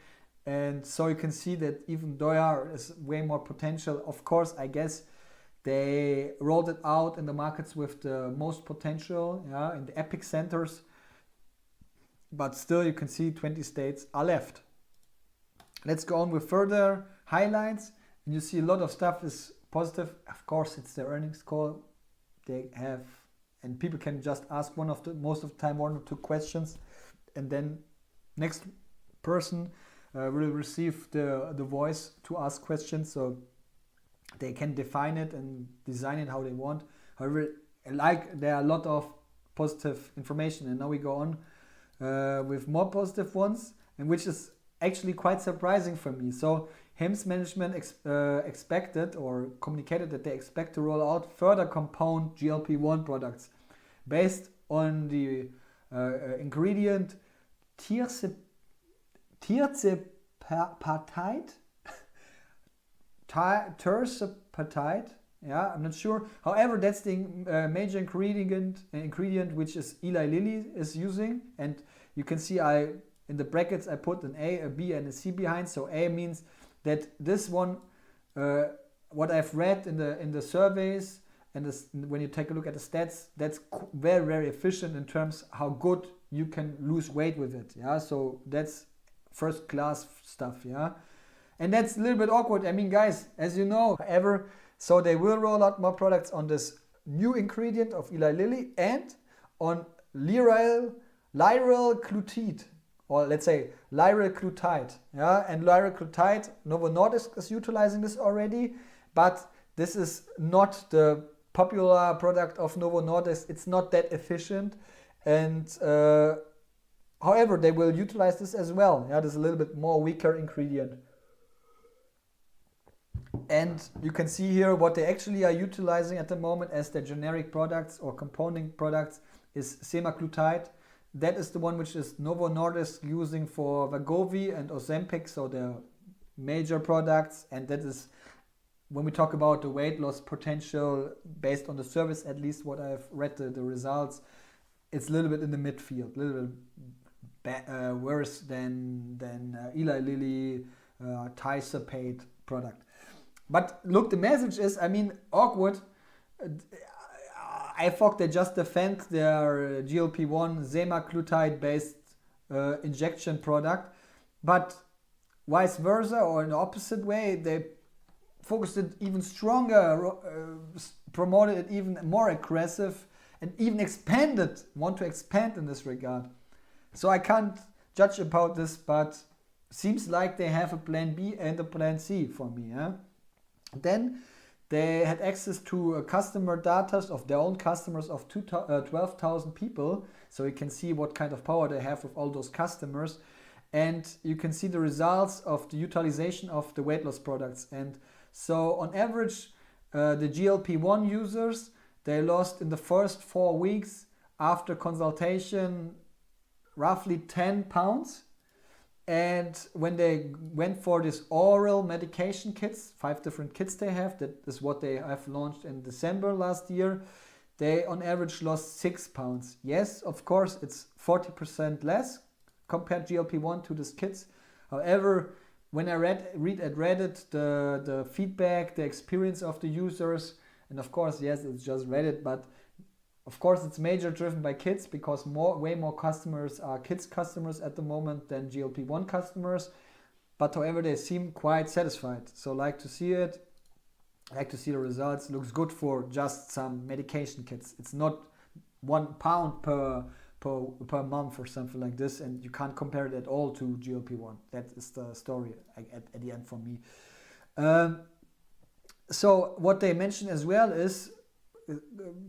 And so you can see that even there is way more potential. Of course, I guess they rolled it out in the markets with the most potential, yeah, in the epic centers, but still you can see 20 states are left. Let's go on with further highlights, and you see a lot of stuff is positive. Of course, it's their earnings call. They have, and people can just ask most of the time 1 or 2 questions, and then next person will receive the voice to ask questions, so they can define it and design it how they want. However, there are a lot of positive information, and now we go on with more positive ones, and which is actually quite surprising for me. So HIMS management expected or communicated that they expect to roll out further compound GLP-1 products based on the ingredient tirzepatide. tersapatite. Yeah, I'm not sure. However, that's the major ingredient which is Eli Lilly is using, and you can see in the brackets I put an A, a B, and a C behind. So A means that this one, what I've read in the surveys and when you take a look at the stats, that's very, very efficient in terms how good you can lose weight with it. Yeah, so that's first class stuff. Yeah, and that's a little bit awkward. I mean, guys, as you know, however. So they will roll out more products on this new ingredient of Eli Lilly and on lyryl glutide, or let's say lyryl glutide. Yeah, and lyryl glutide, Novo Nordisk is utilizing this already, but this is not the popular product of Novo Nordisk. It's not that efficient, and however, they will utilize this as well. Yeah, there's a little bit more weaker ingredient. And you can see here what they actually are utilizing at the moment as their generic products or compounding products is semaglutide. That is the one which is Novo Nordisk using for Wegovy and Ozempic, so their major products. And that is when we talk about the weight loss potential based on the service, at least what I've read the results, it's a little bit in the midfield, a little bit worse than Eli Lilly tisapate product. But look, the message is, I mean, awkward. I thought they just defend their GLP-1 semaglutide based injection product, but vice versa, or in the opposite way, they focused it even stronger, promoted it even more aggressive, and even want to expand in this regard. So I can't judge about this, but seems like they have a plan B and a plan C for me. Yeah? Then they had access to customer data of their own customers of 12,000 people. So you can see what kind of power they have with all those customers. And you can see the results of the utilization of the weight loss products. And so on average, the GLP-1 users, they lost in the first 4 weeks after consultation roughly 10 pounds. And when they went for this oral medication kits, 5 different kits they have, that is what they have launched in December last year, they on average lost 6 pounds. Yes, of course, it's 40% less compared GLP-1 to these kits. However, when I read at Reddit the feedback, the experience of the users, and of course, yes, it's just Reddit, but of course, it's major driven by kids because way more customers are kids customers at the moment than GLP-1 customers. But however, they seem quite satisfied. So like to see it, like to see the results. Looks good for just some medication kits. It's not £1 per month or something like this, and you can't compare it at all to GLP-1. That is the story at the end for me. So what they mentioned as well is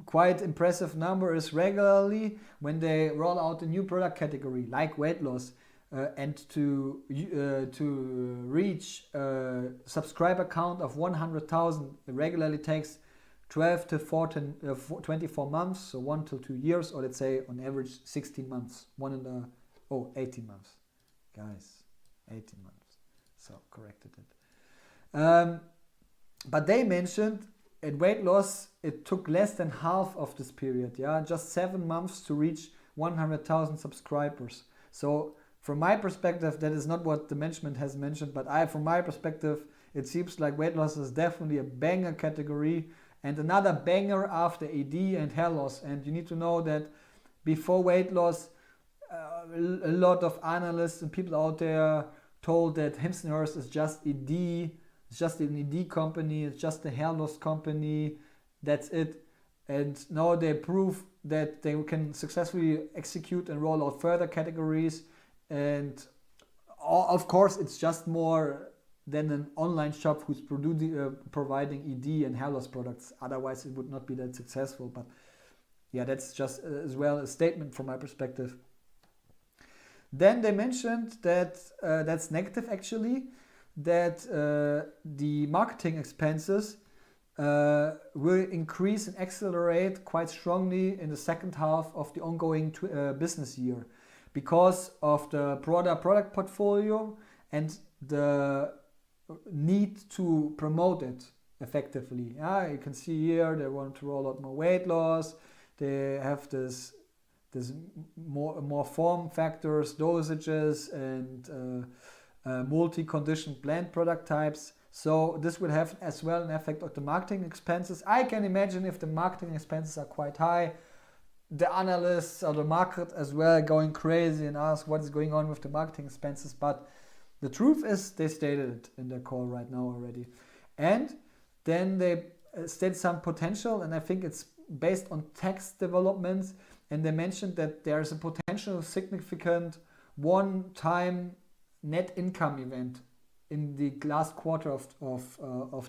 quite impressive number is regularly when they roll out a new product category like weight loss and to reach a subscriber count of 100,000 it regularly takes 12 to 24 months, so 1 to 2 years, or let's say on average 16 months, 18 months, guys, 18 months, so corrected it. But they mentioned at weight loss, it took less than half of this period, yeah, just 7 months to reach 100,000 subscribers. So from my perspective, that is not what the management has mentioned, but from my perspective, it seems like weight loss is definitely a banger category and another banger after AD and hair loss. And you need to know that before weight loss, a lot of analysts and people out there told that HIMS is just ED. It's just an ED company, it's just a hair loss company, that's it. And now they prove that they can successfully execute and roll out further categories. And of course, it's just more than an online shop who's providing ED and hair loss products. Otherwise, it would not be that successful. But yeah, that's just as well a statement from my perspective. Then they mentioned that that's negative actually, that the marketing expenses will increase and accelerate quite strongly in the second half of the ongoing business year because of the broader product portfolio and the need to promote it effectively. Yeah, you can see here they want to roll out more weight loss. They have this more form factors, dosages, and multi-condition blend product types. So this will have as well an effect on the marketing expenses. I can imagine if the marketing expenses are quite high, the analysts or the market as well going crazy and ask what is going on with the marketing expenses. But the truth is they stated it in their call right now already. And then they stated some potential, and I think it's based on tax developments. And they mentioned that there's a potential significant one-time net income event in the last quarter of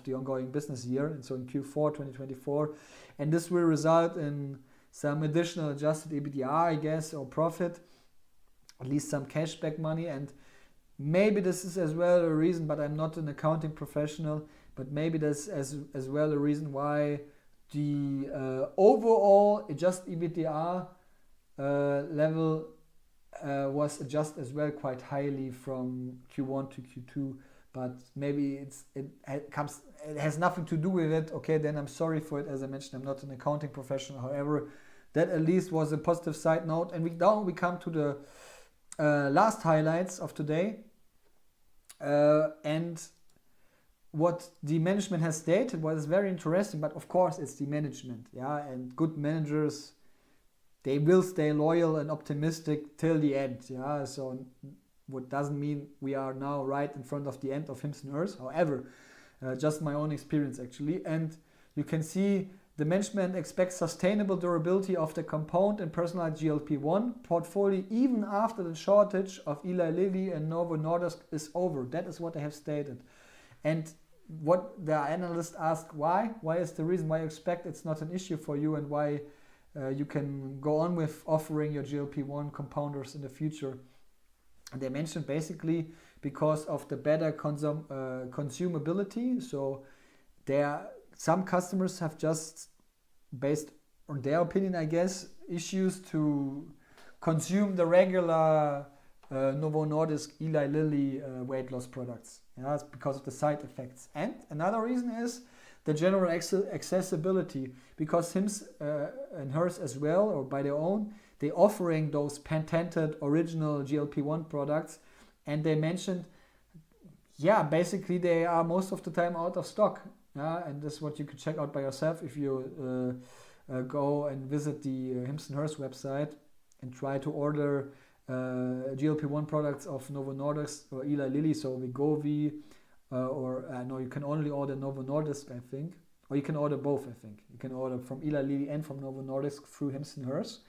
the ongoing business year, and so in Q4 2024. And this will result in some additional adjusted EBITDA, I guess, or profit, at least some cashback money. And maybe this is as well a reason, but I'm not an accounting professional, but maybe that's as well a reason why the overall adjusted EBITDA level was adjusted as well quite highly from Q1 to Q2. But maybe it has nothing to do with it. Okay, then I'm sorry for it. As I mentioned, I'm not an accounting professional. However, that at least was a positive side note. And now we come to the last highlights of today. And what the management has stated was very interesting, but of course it's the management. Yeah, and good managers, they will stay loyal and optimistic till the end. Yeah, so what doesn't mean we are now right in front of the end of HIMS and HERS. However, just my own experience actually. And you can see the management expects sustainable durability of the compound and personalized GLP-1 portfolio even after the shortage of Eli Lilly and Novo Nordisk is over. That is what they have stated. And what the analyst asked, why? Why is the reason why you expect it's not an issue for you, and why you can go on with offering your GLP-1 compounders in the future? And they mentioned basically because of the better consumability. So some customers have just, based on their opinion, I guess, issues to consume the regular Novo Nordisk, Eli Lilly weight loss products. Yeah, it's because of the side effects. And another reason is the general accessibility, because HIMS and HERS as well, or by their own, they're offering those patented original GLP-1 products. And they mentioned, yeah, basically they are most of the time out of stock. And this is what you could check out by yourself if you go and visit the HIMS and HERS website and try to order GLP-1 products of Novo Nordisk or Eli Lilly, so Wegovy, no, you can only order Novo Nordisk, I think, or you can order both, I think. You can order from Eli Lilly and from Novo Nordisk through HIMS and HERS.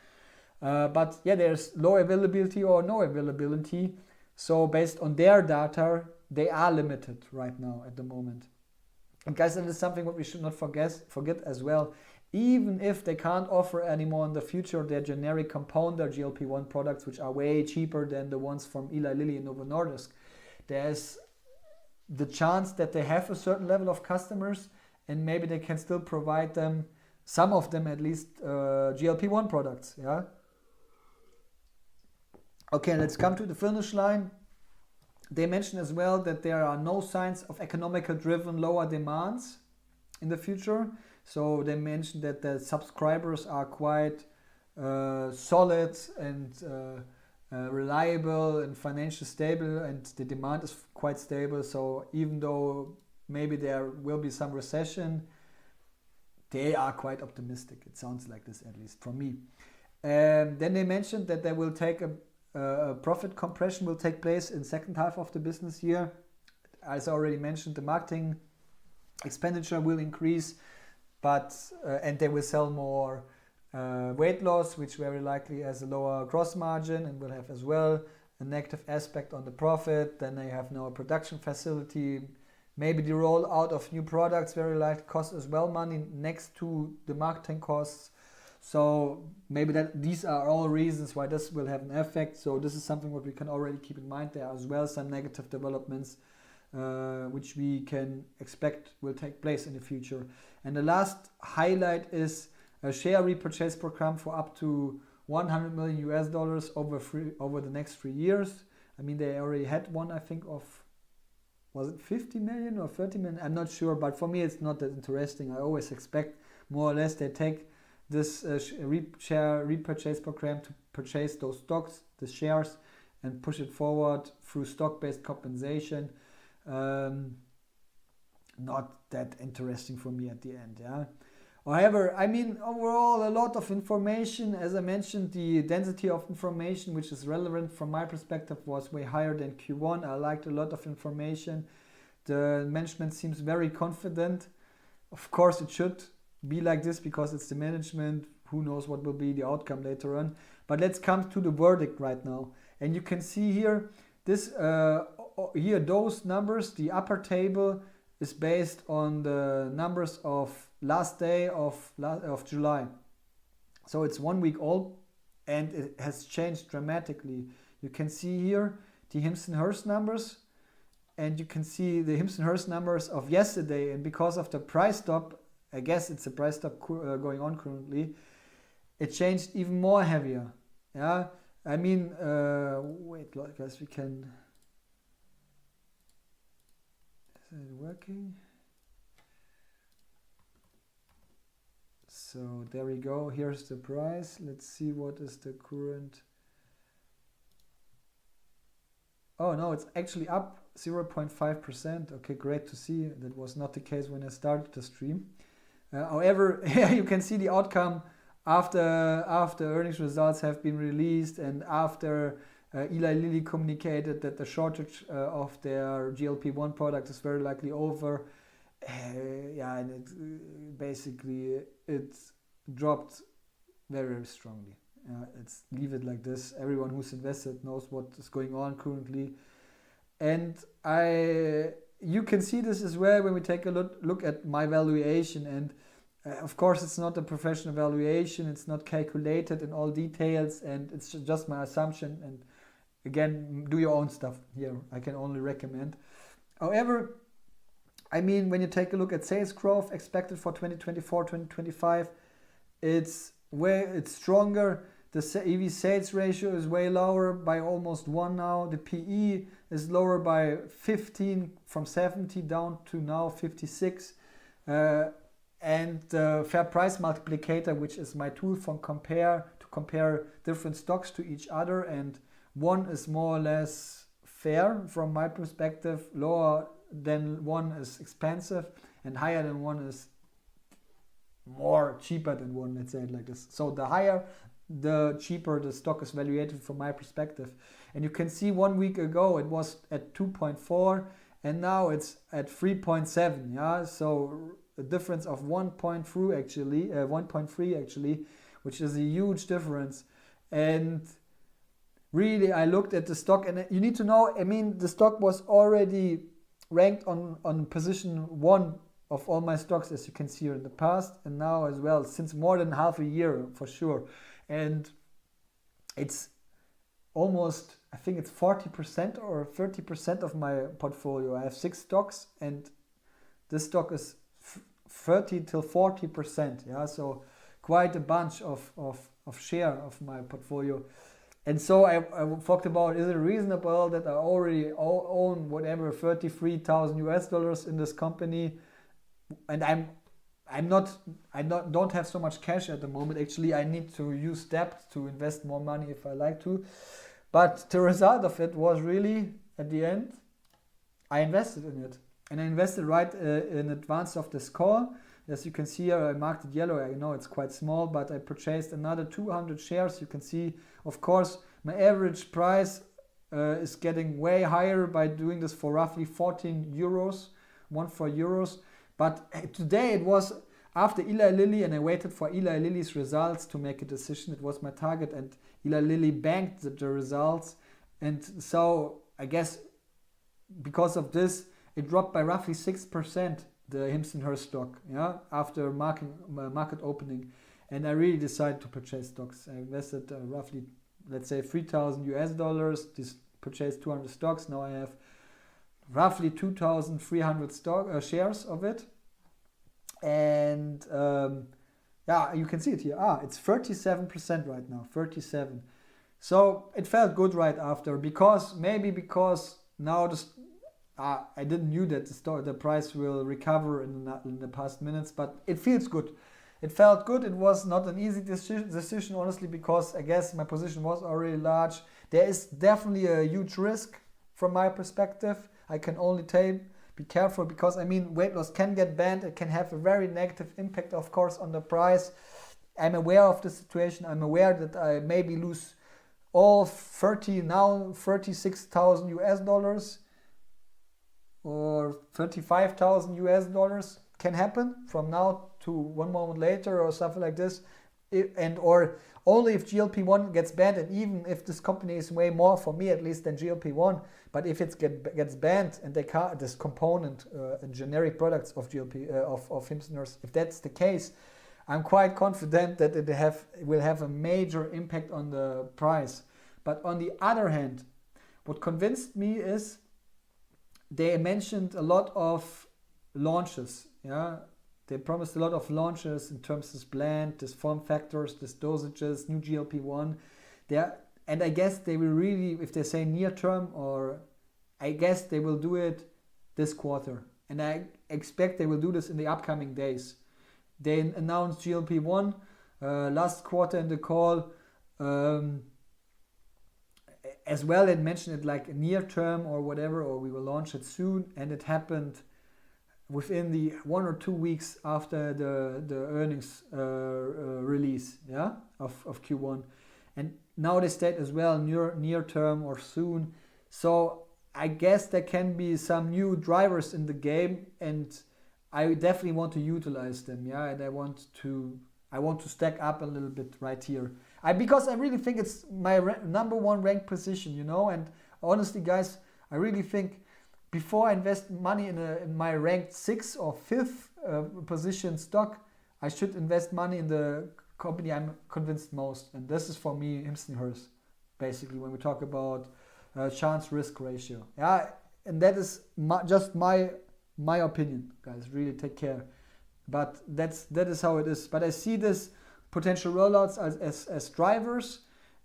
But yeah, there's low availability or no availability. So based on their data, they are limited right now at the moment. And guys, that is something what we should not forget as well. Even if they can't offer anymore in the future their generic compounder GLP-1 products, which are way cheaper than the ones from Eli Lilly and Novo Nordisk, there's the chance that they have a certain level of customers, and maybe they can still provide them, some of them at least, GLP-1 products. Yeah. Okay, let's come to the finish line. They mentioned as well that there are no signs of economically driven lower demands in the future. So they mentioned that the subscribers are quite solid and reliable and financially stable, and the demand is quite stable. So even though maybe there will be some recession, they are quite optimistic. It sounds like this, at least from me. Then they mentioned that they will take a profit compression will take place in second half of the business year. As I already mentioned, the marketing expenditure will increase, but and they will sell more weight loss, which very likely has a lower gross margin and will have as well a negative aspect on the profit. Then they have no production facility. Maybe the rollout of new products very likely costs as well money next to the marketing costs. So maybe these are all reasons why this will have an effect. So this is something what we can already keep in mind. There are as well some negative developments which we can expect will take place in the future. And the last highlight is a share repurchase program for up to $100 million over the next 3 years. I mean, they already had one, I think, of was it 50 million or 30 million? I'm not sure, but for me it's not that interesting. I always expect more or less they take this share repurchase program to purchase those stocks, the shares, and push it forward through stock-based compensation. Not that interesting for me at the end, yeah. However, I mean, overall, a lot of information. As I mentioned, the density of information, which is relevant from my perspective, was way higher than Q1. I liked a lot of information. The management seems very confident. Of course, it should be like this because it's the management. Who knows what will be the outcome later on. But let's come to the verdict right now. And you can see here, this here those numbers, the upper table is based on the numbers of last day of July. So it's 1 week old and it has changed dramatically. You can see here the HIMS and HERS numbers, and you can see the HIMS and HERS numbers of yesterday, and because of the price stop, I guess it's a price stop going on currently, it changed even more heavier. Yeah, I mean, wait, I guess we can. Is it working? So there we go. Here's the price. Let's see what is the current. Oh no, it's actually up 0.5%. Okay, great to see. That was not the case when I started the stream. However, you can see the outcome after earnings results have been released and after Eli Lilly communicated that the shortage of their GLP-1 product is very likely over. Yeah, and basically it's dropped very, very strongly. Let's leave it like this. Everyone who's invested knows what is going on currently, and you can see this as well when we take a look at my valuation. And of course, it's not a professional valuation. It's not calculated in all details, and it's just my assumption. And again, do your own stuff here. I can only recommend. However, I mean, when you take a look at sales growth expected for 2024, 2025, it's stronger. The EV sales ratio is way lower by almost 1 now. The PE is lower by 15 from 70 down to now 56. And the fair price multiplicator, which is my tool to compare different stocks to each other, and one is more or less fair from my perspective. Lower than one is expensive, and higher than one is more cheaper than one, let's say it like this. So the higher, the cheaper the stock is valuated from my perspective. And you can see 1 week ago it was at 2.4 and now it's at 3.7. Yeah, so a difference of 1.3 actually, which is a huge difference. And really, I looked at the stock, and you need to know, I mean, the stock was already ranked on position 1 of all my stocks, as you can see here in the past, and now as well, since more than half a year for sure. And it's almost, I think it's 40% or 30% of my portfolio. I have 6 stocks, and this stock is 30 till 40%. Yeah, so quite a bunch of share of my portfolio. And so I talked about, is it reasonable that I already own whatever $33,000 in this company, and don't have so much cash at the moment. Actually, I need to use debt to invest more money if I like to. But the result of it was really, at the end, I invested in it, and I invested right in advance of this call. As you can see here, I marked it yellow. I know it's quite small, but I purchased another 200 shares. You can see, of course, my average price is getting way higher by doing this for roughly 14 euros, 14 euros. But today it was after Eli Lilly, and I waited for Eli Lilly's results to make a decision. It was my target, and Eli Lilly banked the results. And so I guess because of this, it dropped by roughly 6%. The HIMS and HERS stock, yeah, after market opening, and I really decided to purchase stocks. I invested roughly, let's say, $3,000. This purchased 200 stocks. Now I have roughly 2,300 shares of it, and yeah, you can see it here. It's 37% right now, 37. So it felt good right after, because now I didn't knew that the price will recover in the past minutes, but it feels good. It felt good. It was not an easy decision, honestly, because I guess my position was already large. There is definitely a huge risk from my perspective. I can only tell, be careful, because I mean, weight loss can get banned. It can have a very negative impact, of course, on the price. I'm aware of the situation. I'm aware that I maybe lose all 36,000 US dollars or 35,000 US dollars can happen from now to one moment later or something like this. Or only if GLP-1 gets banned, and even if this company is way more, for me at least, than GLP-1, but if it gets banned and they can't, this component and generic products of HIMS and HERS, if that's the case, I'm quite confident that it will have a major impact on the price. But on the other hand, what convinced me is they mentioned a lot of launches. Yeah, they promised a lot of launches in terms of this blend, this form factors, this dosages, new GLP-1. And I guess they will really, if they say near term, or I guess they will do it this quarter. And I expect they will do this in the upcoming days. They announced GLP-1 last quarter in the call. As well, they mentioned it like near term or whatever, or we will launch it soon. And it happened within the 1 or 2 weeks after the earnings release, yeah, of Q1. And now they state as well near term or soon. So I guess there can be some new drivers in the game, and I definitely want to utilize them, yeah, and I want to stack up a little bit right here. Because I really think it's my number one ranked position, you know, and honestly, guys, I really think before I invest money in my ranked 6th or 5th position stock, I should invest money in the company I'm convinced most, and this is for me HIMS and HERS, basically, when we talk about chance risk ratio. Yeah, and that is just my opinion, guys. Really take care. But that is how it is. But I see this potential rollouts as drivers,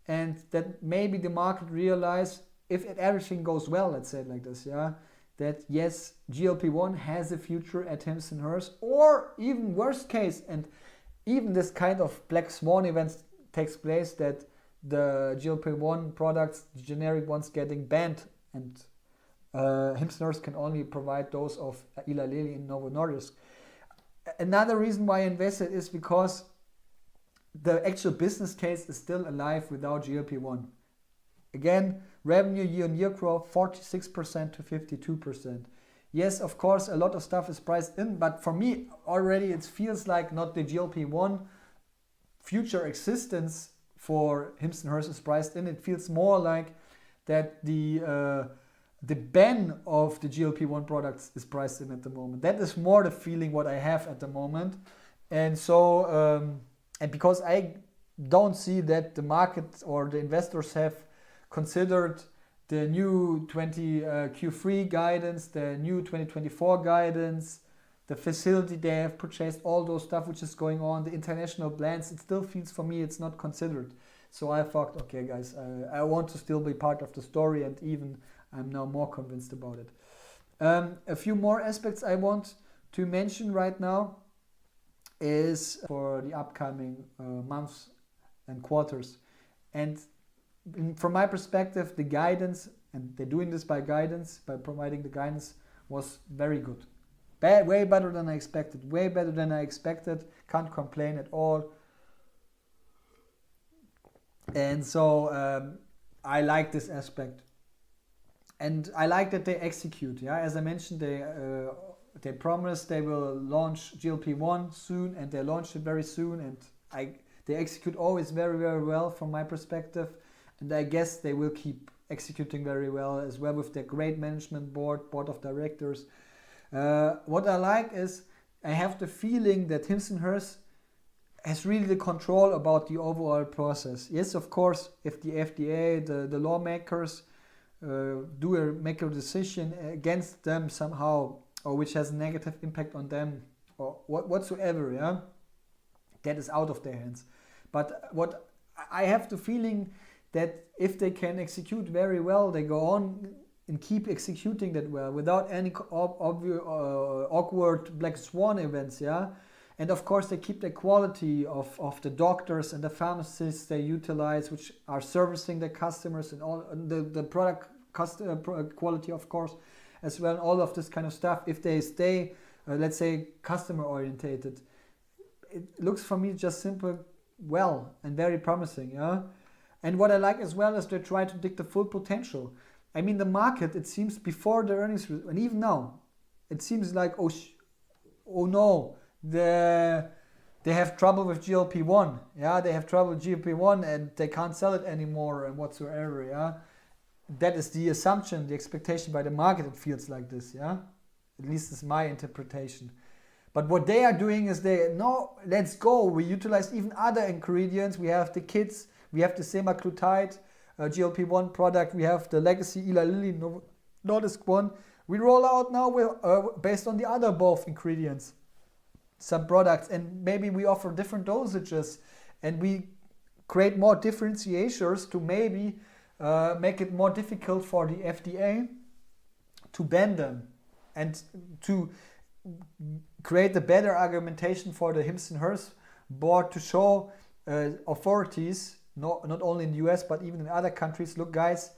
and that maybe the market realize, if everything goes well, let's say it like this, yeah, that yes, GLP-1 has a future at HIMS and HERS, or even worst case, and even this kind of black swan events takes place, that the GLP-1 products, the generic ones, getting banned, and HIMS and HERS can only provide those of Eli Lilly and Novo Nordisk. Another reason why I invested is because the actual business case is still alive without GLP-1. Again, revenue year-on-year growth 46% to 52%. Yes, of course, a lot of stuff is priced in, but for me already it feels like not the GLP-1 future existence for HIMS and HERS is priced in. It feels more like that the ban of the GLP-1 products is priced in at the moment. That is more the feeling what I have at the moment. And so, and because I don't see that the market or the investors have considered the new Q3 guidance, the new 2024 guidance, the facility they have purchased, all those stuff which is going on, the international plans, it still feels for me it's not considered. So I thought, okay guys, I want to still be part of the story, and even I'm now more convinced about it. A few more aspects I want to mention right now is for the upcoming months and quarters. And from my perspective, the guidance, and they're doing this by guidance, by providing the guidance, was very good. Way better than I expected. Can't complain at all. And so I like this aspect. And I like that they execute. Yeah, as I mentioned, they promised they will launch GLP-1 soon, and they launched it very soon. And they execute always very, very well from my perspective. And I guess they will keep executing very well as well with their great management board of directors. What I like is I have the feeling that HIMS and HERS has really the control about the overall process. Yes, of course, if the FDA, the lawmakers make a decision against them somehow, or which has a negative impact on them, or whatsoever, yeah, that is out of their hands. But what I have the feeling that if they can execute very well, they go on and keep executing that well without any awkward black swan events, yeah. And of course, they keep the quality of the doctors and the pharmacists they utilize, which are servicing the customers, and all the product quality, of course, as well. All of this kind of stuff. If they stay, let's say, customer orientated, it looks for me just simple, well, and very promising, yeah. And what I like as well is they try to dig the full potential. I mean, the market, it seems before the earnings, and even now, it seems like, oh no, they have trouble with GLP-1. Yeah, they have trouble with GLP-1 and they can't sell it anymore and whatsoever. Yeah, that is the assumption, the expectation by the market. It feels like this. Yeah, at least it's my interpretation. But what they are doing is let's go. We utilize even other ingredients. We have the kids. We have the semaglutide GLP-1 product. We have the legacy Eli Lilly Nordisk one. We roll out now based on the other both ingredients, some products, and maybe we offer different dosages, and we create more differentiators to maybe make it more difficult for the FDA to ban them, and to create a better argumentation for the HIMS and HERS board to show authorities, not only in the US but even in other countries, look guys,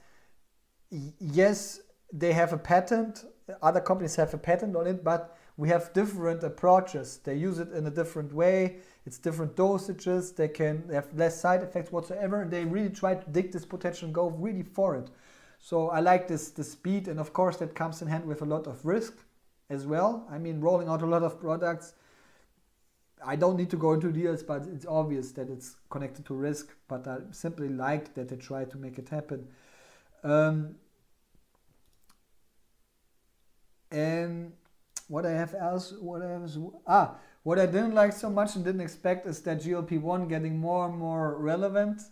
yes, they have a patent, other companies have a patent on it, but we have different approaches. They use it in a different way, it's different dosages, they have less side effects whatsoever, and they really try to dig this potential and go really for it. So I like the speed, and of course that comes in hand with a lot of risk as well. I mean, rolling out a lot of products, I don't need to go into details, but it's obvious that it's connected to risk, but I simply like that they try to make it happen. And what I didn't like so much and didn't expect is that GLP-1 getting more and more relevant.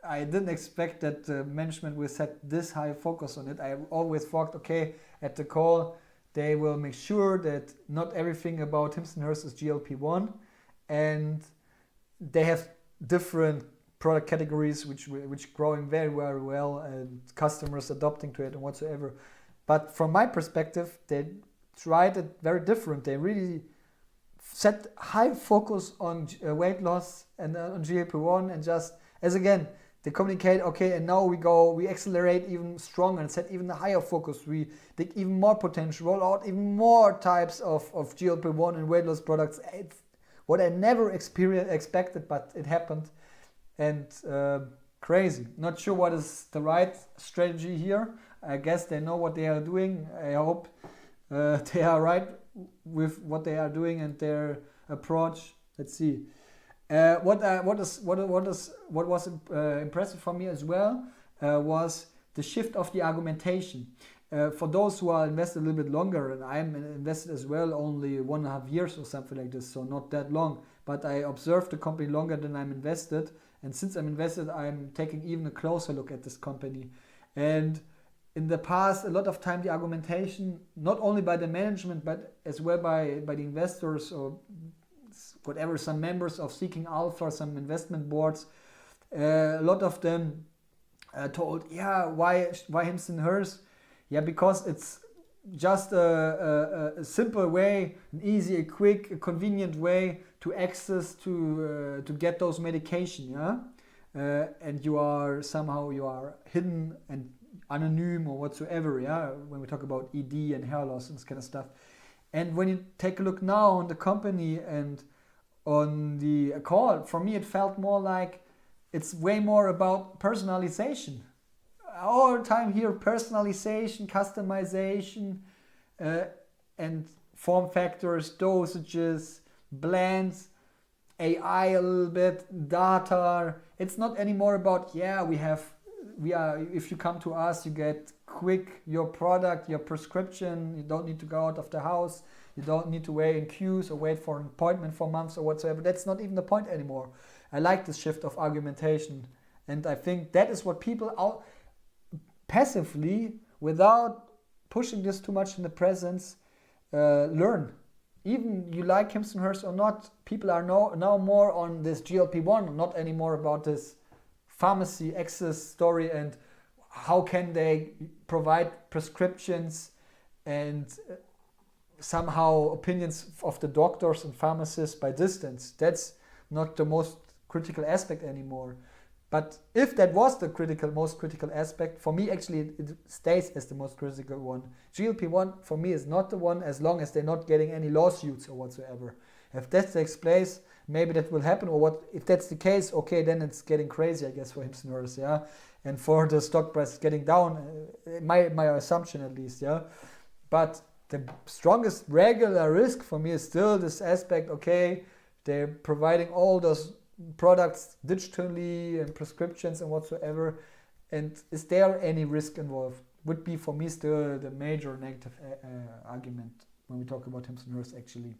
I didn't expect that the management will set this high focus on it. I always thought, okay, at the call, they will make sure that not everything about HIMS and HERS is GLP-1, and they have different product categories which growing very, very well, and customers adopting to it and whatsoever. But from my perspective, they tried it very different. They really set high focus on weight loss and on GLP-1, and just as again, they communicate, okay, and now we accelerate even stronger and set even a higher focus. We dig even more potential, roll out even more types of GLP-1 and weight loss products. It's what I never expected, but it happened. And crazy. Not sure what is the right strategy here. I guess they know what they are doing. I hope they are right with what they are doing and their approach. Let's see. What was impressive for me as well was the shift of the argumentation. For those who are invested a little bit longer, and I'm invested as well, only 1.5 years or something like this, so not that long, but I observed the company longer than I'm invested, and since I'm invested, I'm taking even a closer look at this company. And in the past, a lot of time the argumentation, not only by the management, but as well by the investors or whatever, some members of Seeking Alpha, some investment boards, a lot of them told, yeah, why HIMS and HERS? Yeah, because it's just a simple way, an easy, a quick, a convenient way to access to get those medication, yeah, and you are hidden and anonym or whatsoever, yeah, when we talk about ED and hair loss and this kind of stuff. And when you take a look now on the company and on the call, for me it felt more like it's way more about personalization. All the time here, personalization, customization, and form factors, dosages, blends, AI a little bit, data. It's not anymore about, yeah, if you come to us, you get quick your product, your prescription, you don't need to go out of the house, you don't need to wait in queues or wait for an appointment for months or whatsoever. That's not even the point anymore. I like this shift of argumentation, and I think that is what people out passively, without pushing this too much in the presence, learn. Even you like HIMS and HERS or not, people are now more on this GLP-1, not anymore about this pharmacy access story and how can they provide prescriptions and somehow opinions of the doctors and pharmacists by distance. That's not the most critical aspect anymore. But if that was the most critical aspect, for me actually it stays as the most critical one. GLP-1 for me is not the one, as long as they're not getting any lawsuits or whatsoever. If that takes place, maybe that will happen, or what? If that's the case, okay, then it's getting crazy, I guess, for HIMS and HERS, yeah, and for the stock price getting down, my assumption at least, yeah. But the strongest regular risk for me is still this aspect. Okay, they're providing all those products digitally and prescriptions and whatsoever, and is there any risk involved? Would be for me still the major negative argument when we talk about HIMS and HERS actually.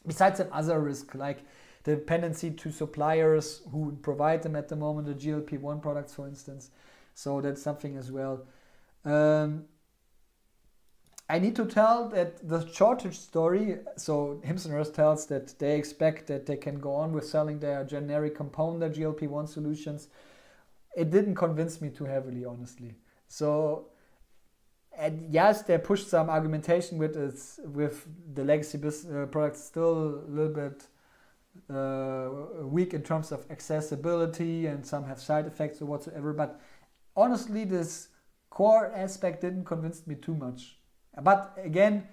Besides some other risk, like the dependency to suppliers who provide them at the moment, the GLP-1 products, for instance. So that's something as well. I need to tell that the shortage story, so HIMS and HERS tells that they expect that they can go on with selling their generic compounder GLP-1 solutions. It didn't convince me too heavily, honestly. So, and yes, they pushed some argumentation with the legacy products still a little bit weak in terms of accessibility, and some have side effects or whatsoever. But honestly, this core aspect didn't convince me too much. But again,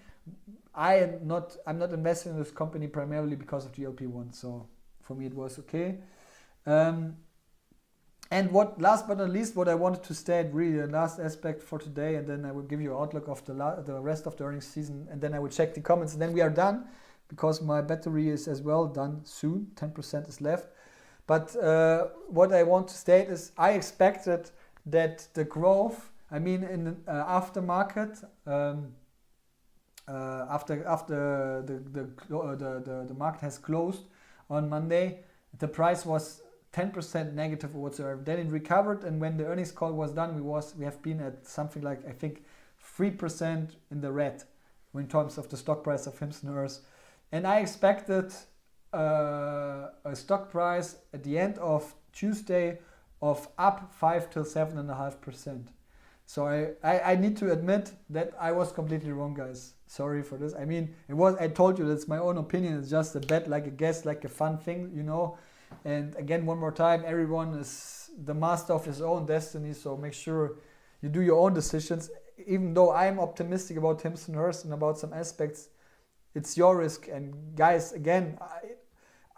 I'm not investing in this company primarily because of GLP-1. So for me, it was okay. And what, last but not least, what I wanted to state, really the last aspect for today, and then I will give you an outlook of the rest of the earnings season, and then I will check the comments, and then we are done, because my battery is as well done soon. 10% is left. But what I want to state is I expected that the growth, I mean, in the aftermarket, after the market has closed on Monday, the price was 10% negative or whatsoever. Then it recovered, and when the earnings call was done, we have been at something like, I think, 3% in the red in terms of the stock price of HIMS and HERS. And I expected a stock price at the end of Tuesday of up 5 till 7.5%. So I need to admit that I was completely wrong, guys. Sorry for this. I mean, I told you that's my own opinion. It's just a bet, like a guess, like a fun thing, you know. And again, one more time, everyone is the master of his own destiny. So make sure you do your own decisions. Even though I'm optimistic about HIMS and HERS and about some aspects, it's your risk. And guys, again,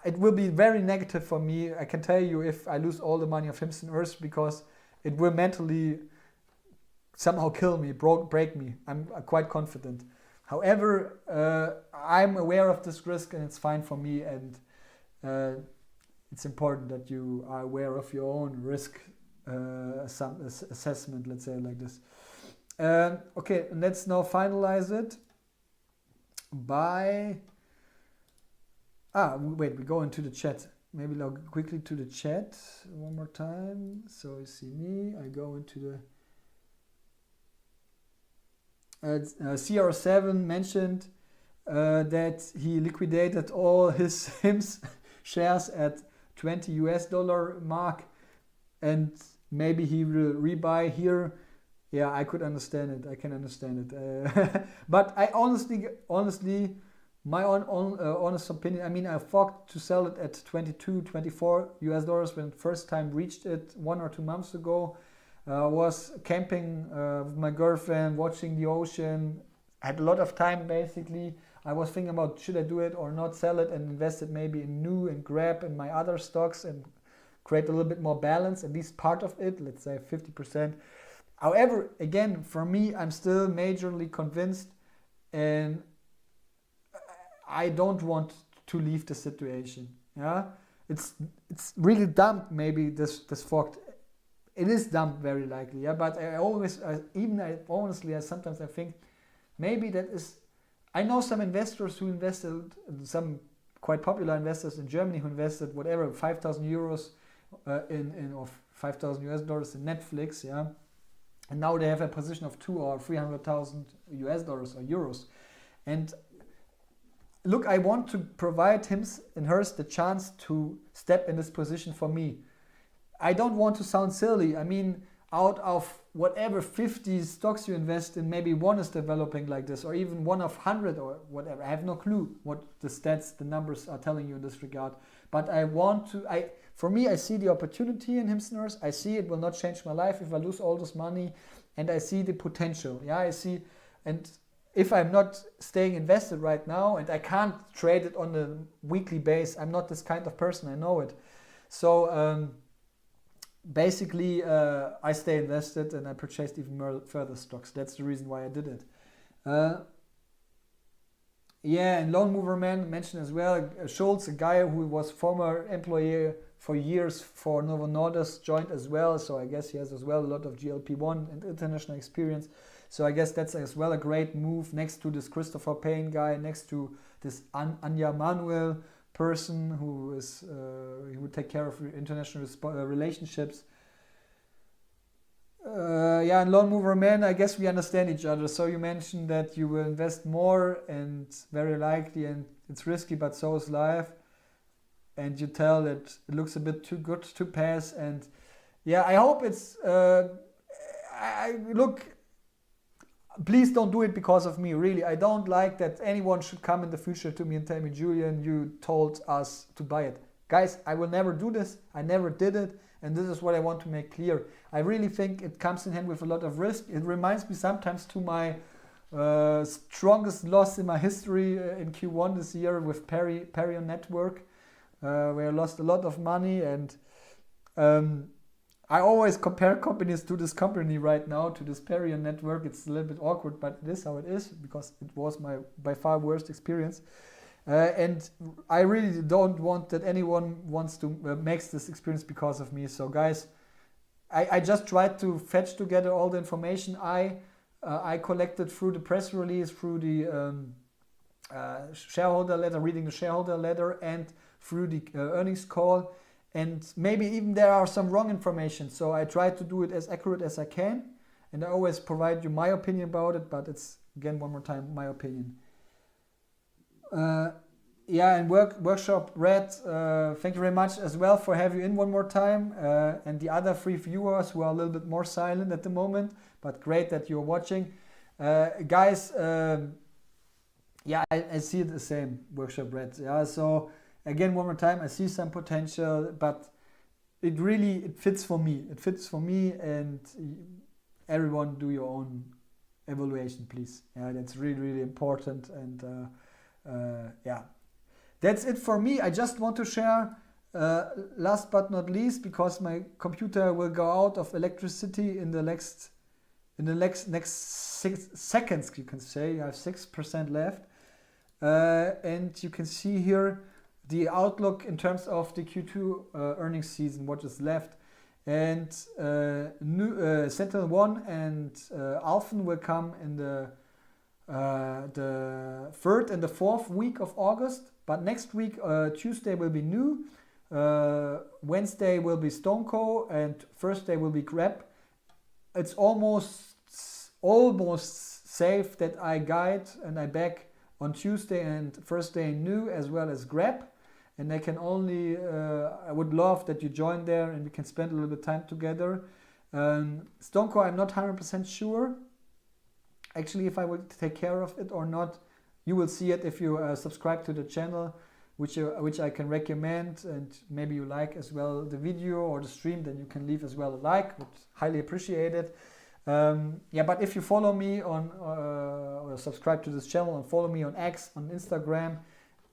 it will be very negative for me. I can tell you, if I lose all the money of HIMS and HERS, because it will mentally somehow kill me, break me. I'm quite confident. However, I'm aware of this risk, and it's fine for me. And it's important that you are aware of your own risk assessment, let's say it like this. Okay, let's now finalize it by... wait, we go into the chat. Maybe log quickly to the chat one more time. So you see me, I go into the... CR7 mentioned that he liquidated all his HIMS shares at $20 mark, and maybe he will rebuy here. Yeah, I could understand it. I can understand it. But I honestly, my honest opinion, I mean, I thought to sell it at $22-24 when it first time reached it 1 or 2 months ago. Was camping with my girlfriend, watching the ocean. I had a lot of time, basically. I was thinking about, should I do it or not, sell it and invest it maybe in new and grab in my other stocks and create a little bit more balance, at least part of it, let's say 50%. However, again, for me, I'm still majorly convinced, and I don't want to leave the situation. Yeah, it's really dumb. Maybe this fact. It is dumb, very likely, yeah. But honestly, sometimes I think maybe that is. I know some investors who invested, some quite popular investors in Germany who invested whatever 5,000 euros or $5,000 in Netflix, yeah. And now they have a position of $200,000 or $300,000 or euros. And look, I want to provide HIMS and HERS the chance to step in this position for me. I don't want to sound silly. I mean, out of whatever 50 stocks you invest in, maybe one is developing like this, or even one of 100 or whatever. I have no clue what the stats, the numbers are telling you in this regard. But for me, I see the opportunity in HIMS and HERS. I see it will not change my life if I lose all this money, and I see the potential. Yeah, I see, and if I'm not staying invested right now, and I can't trade it on a weekly base, I'm not this kind of person. I know it. So basically, I stay invested and I purchased even more further stocks. That's the reason why I did it. Yeah, and Lone Mover Man mentioned as well, Schultz, a guy who was former employee for years for Novo Nordisk, joined as well. So I guess he has as well a lot of GLP-1 and international experience. So I guess that's as well a great move next to this Christopher Payne guy, next to this Anja Manuel person who would take care of international relationships. Yeah, and Lone Mover Man, I guess we understand each other. So you mentioned that you will invest more, and very likely, and it's risky, but so is life. And you tell that it looks a bit too good to pass. And yeah, I hope it's. Look, please don't do it because of me. Really, I don't like that anyone should come in the future to me and tell me, Julian, you told us to buy it. Guys, I will never do this. I never did it. And this is what I want to make clear. I really think it comes in hand with a lot of risk. It reminds me sometimes to my strongest loss in my history in Q1 this year with Perion Network, where I lost a lot of money. And I always compare companies to this company right now, to this Perion Network. It's a little bit awkward, but it is how it is, because it was my by far worst experience. And I really don't want that anyone wants to makes this experience because of me. So guys, I just tried to fetch together all the information I collected through the press release, through the shareholder letter, reading the shareholder letter, and through the earnings call. And maybe even there are some wrong information. So I try to do it as accurate as I can. And I always provide you my opinion about it, but it's, again, one more time, my opinion. Yeah, and Workshop Red, thank you very much as well for having you in one more time. And the other 3 viewers who are a little bit more silent at the moment, but great that you're watching. Guys, yeah, I see it the same, Workshop Red. Yeah, so again, one more time, I see some potential, but it fits for me. It fits for me, and everyone do your own evaluation, please. Yeah, that's really, really important. And yeah, that's it for me. I just want to share, last but not least, because my computer will go out of electricity in the next 6 seconds, you can say. I have 6% left. And you can see here the outlook in terms of the Q2 earnings season, what is left. And Sentinel 1 and Alphen will come in the 3rd and the 4th week of August. But next week, Tuesday will be new, Wednesday will be Stoneco, and Thursday will be Grab. It's almost safe that I guide and I back on Tuesday and Thursday new as well as Grab. And I can only, I would love that you join there and we can spend a little bit of time together. Stoneco, I'm not 100% sure actually if I will take care of it or not. You will see it if you subscribe to the channel, which I can recommend, and maybe you like as well the video or the stream, then you can leave as well a like, would highly appreciate it. Yeah, but if you follow me on or subscribe to this channel and follow me on X, on Instagram,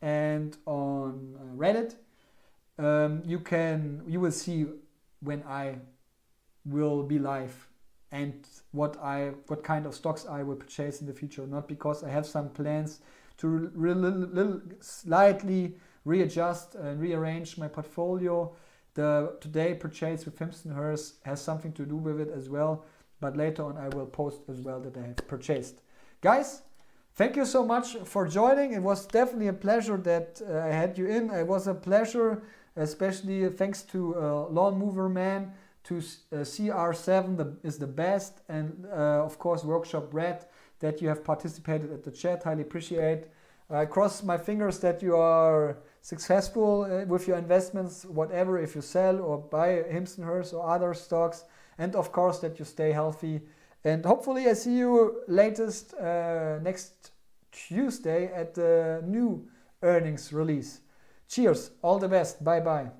and on Reddit, you will see when I will be live and what kind of stocks I will purchase in the future or not, because I have some plans to slightly readjust and rearrange my portfolio. The today purchase with HIMS and HERS has something to do with it as well, but later on I will post as well that I have purchased. Guys, thank you so much for joining. It was definitely a pleasure that I had you in. It was a pleasure, especially thanks to Lawn Mover Man, to CR7 is the best, and of course Workshop Red, that you have participated at the chat. Highly appreciate. I cross my fingers that you are successful with your investments, whatever, if you sell or buy HIMS and HERS or other stocks. and of course that you stay healthy. And hopefully I see you latest next Tuesday at the new earnings release. Cheers, all the best, bye bye.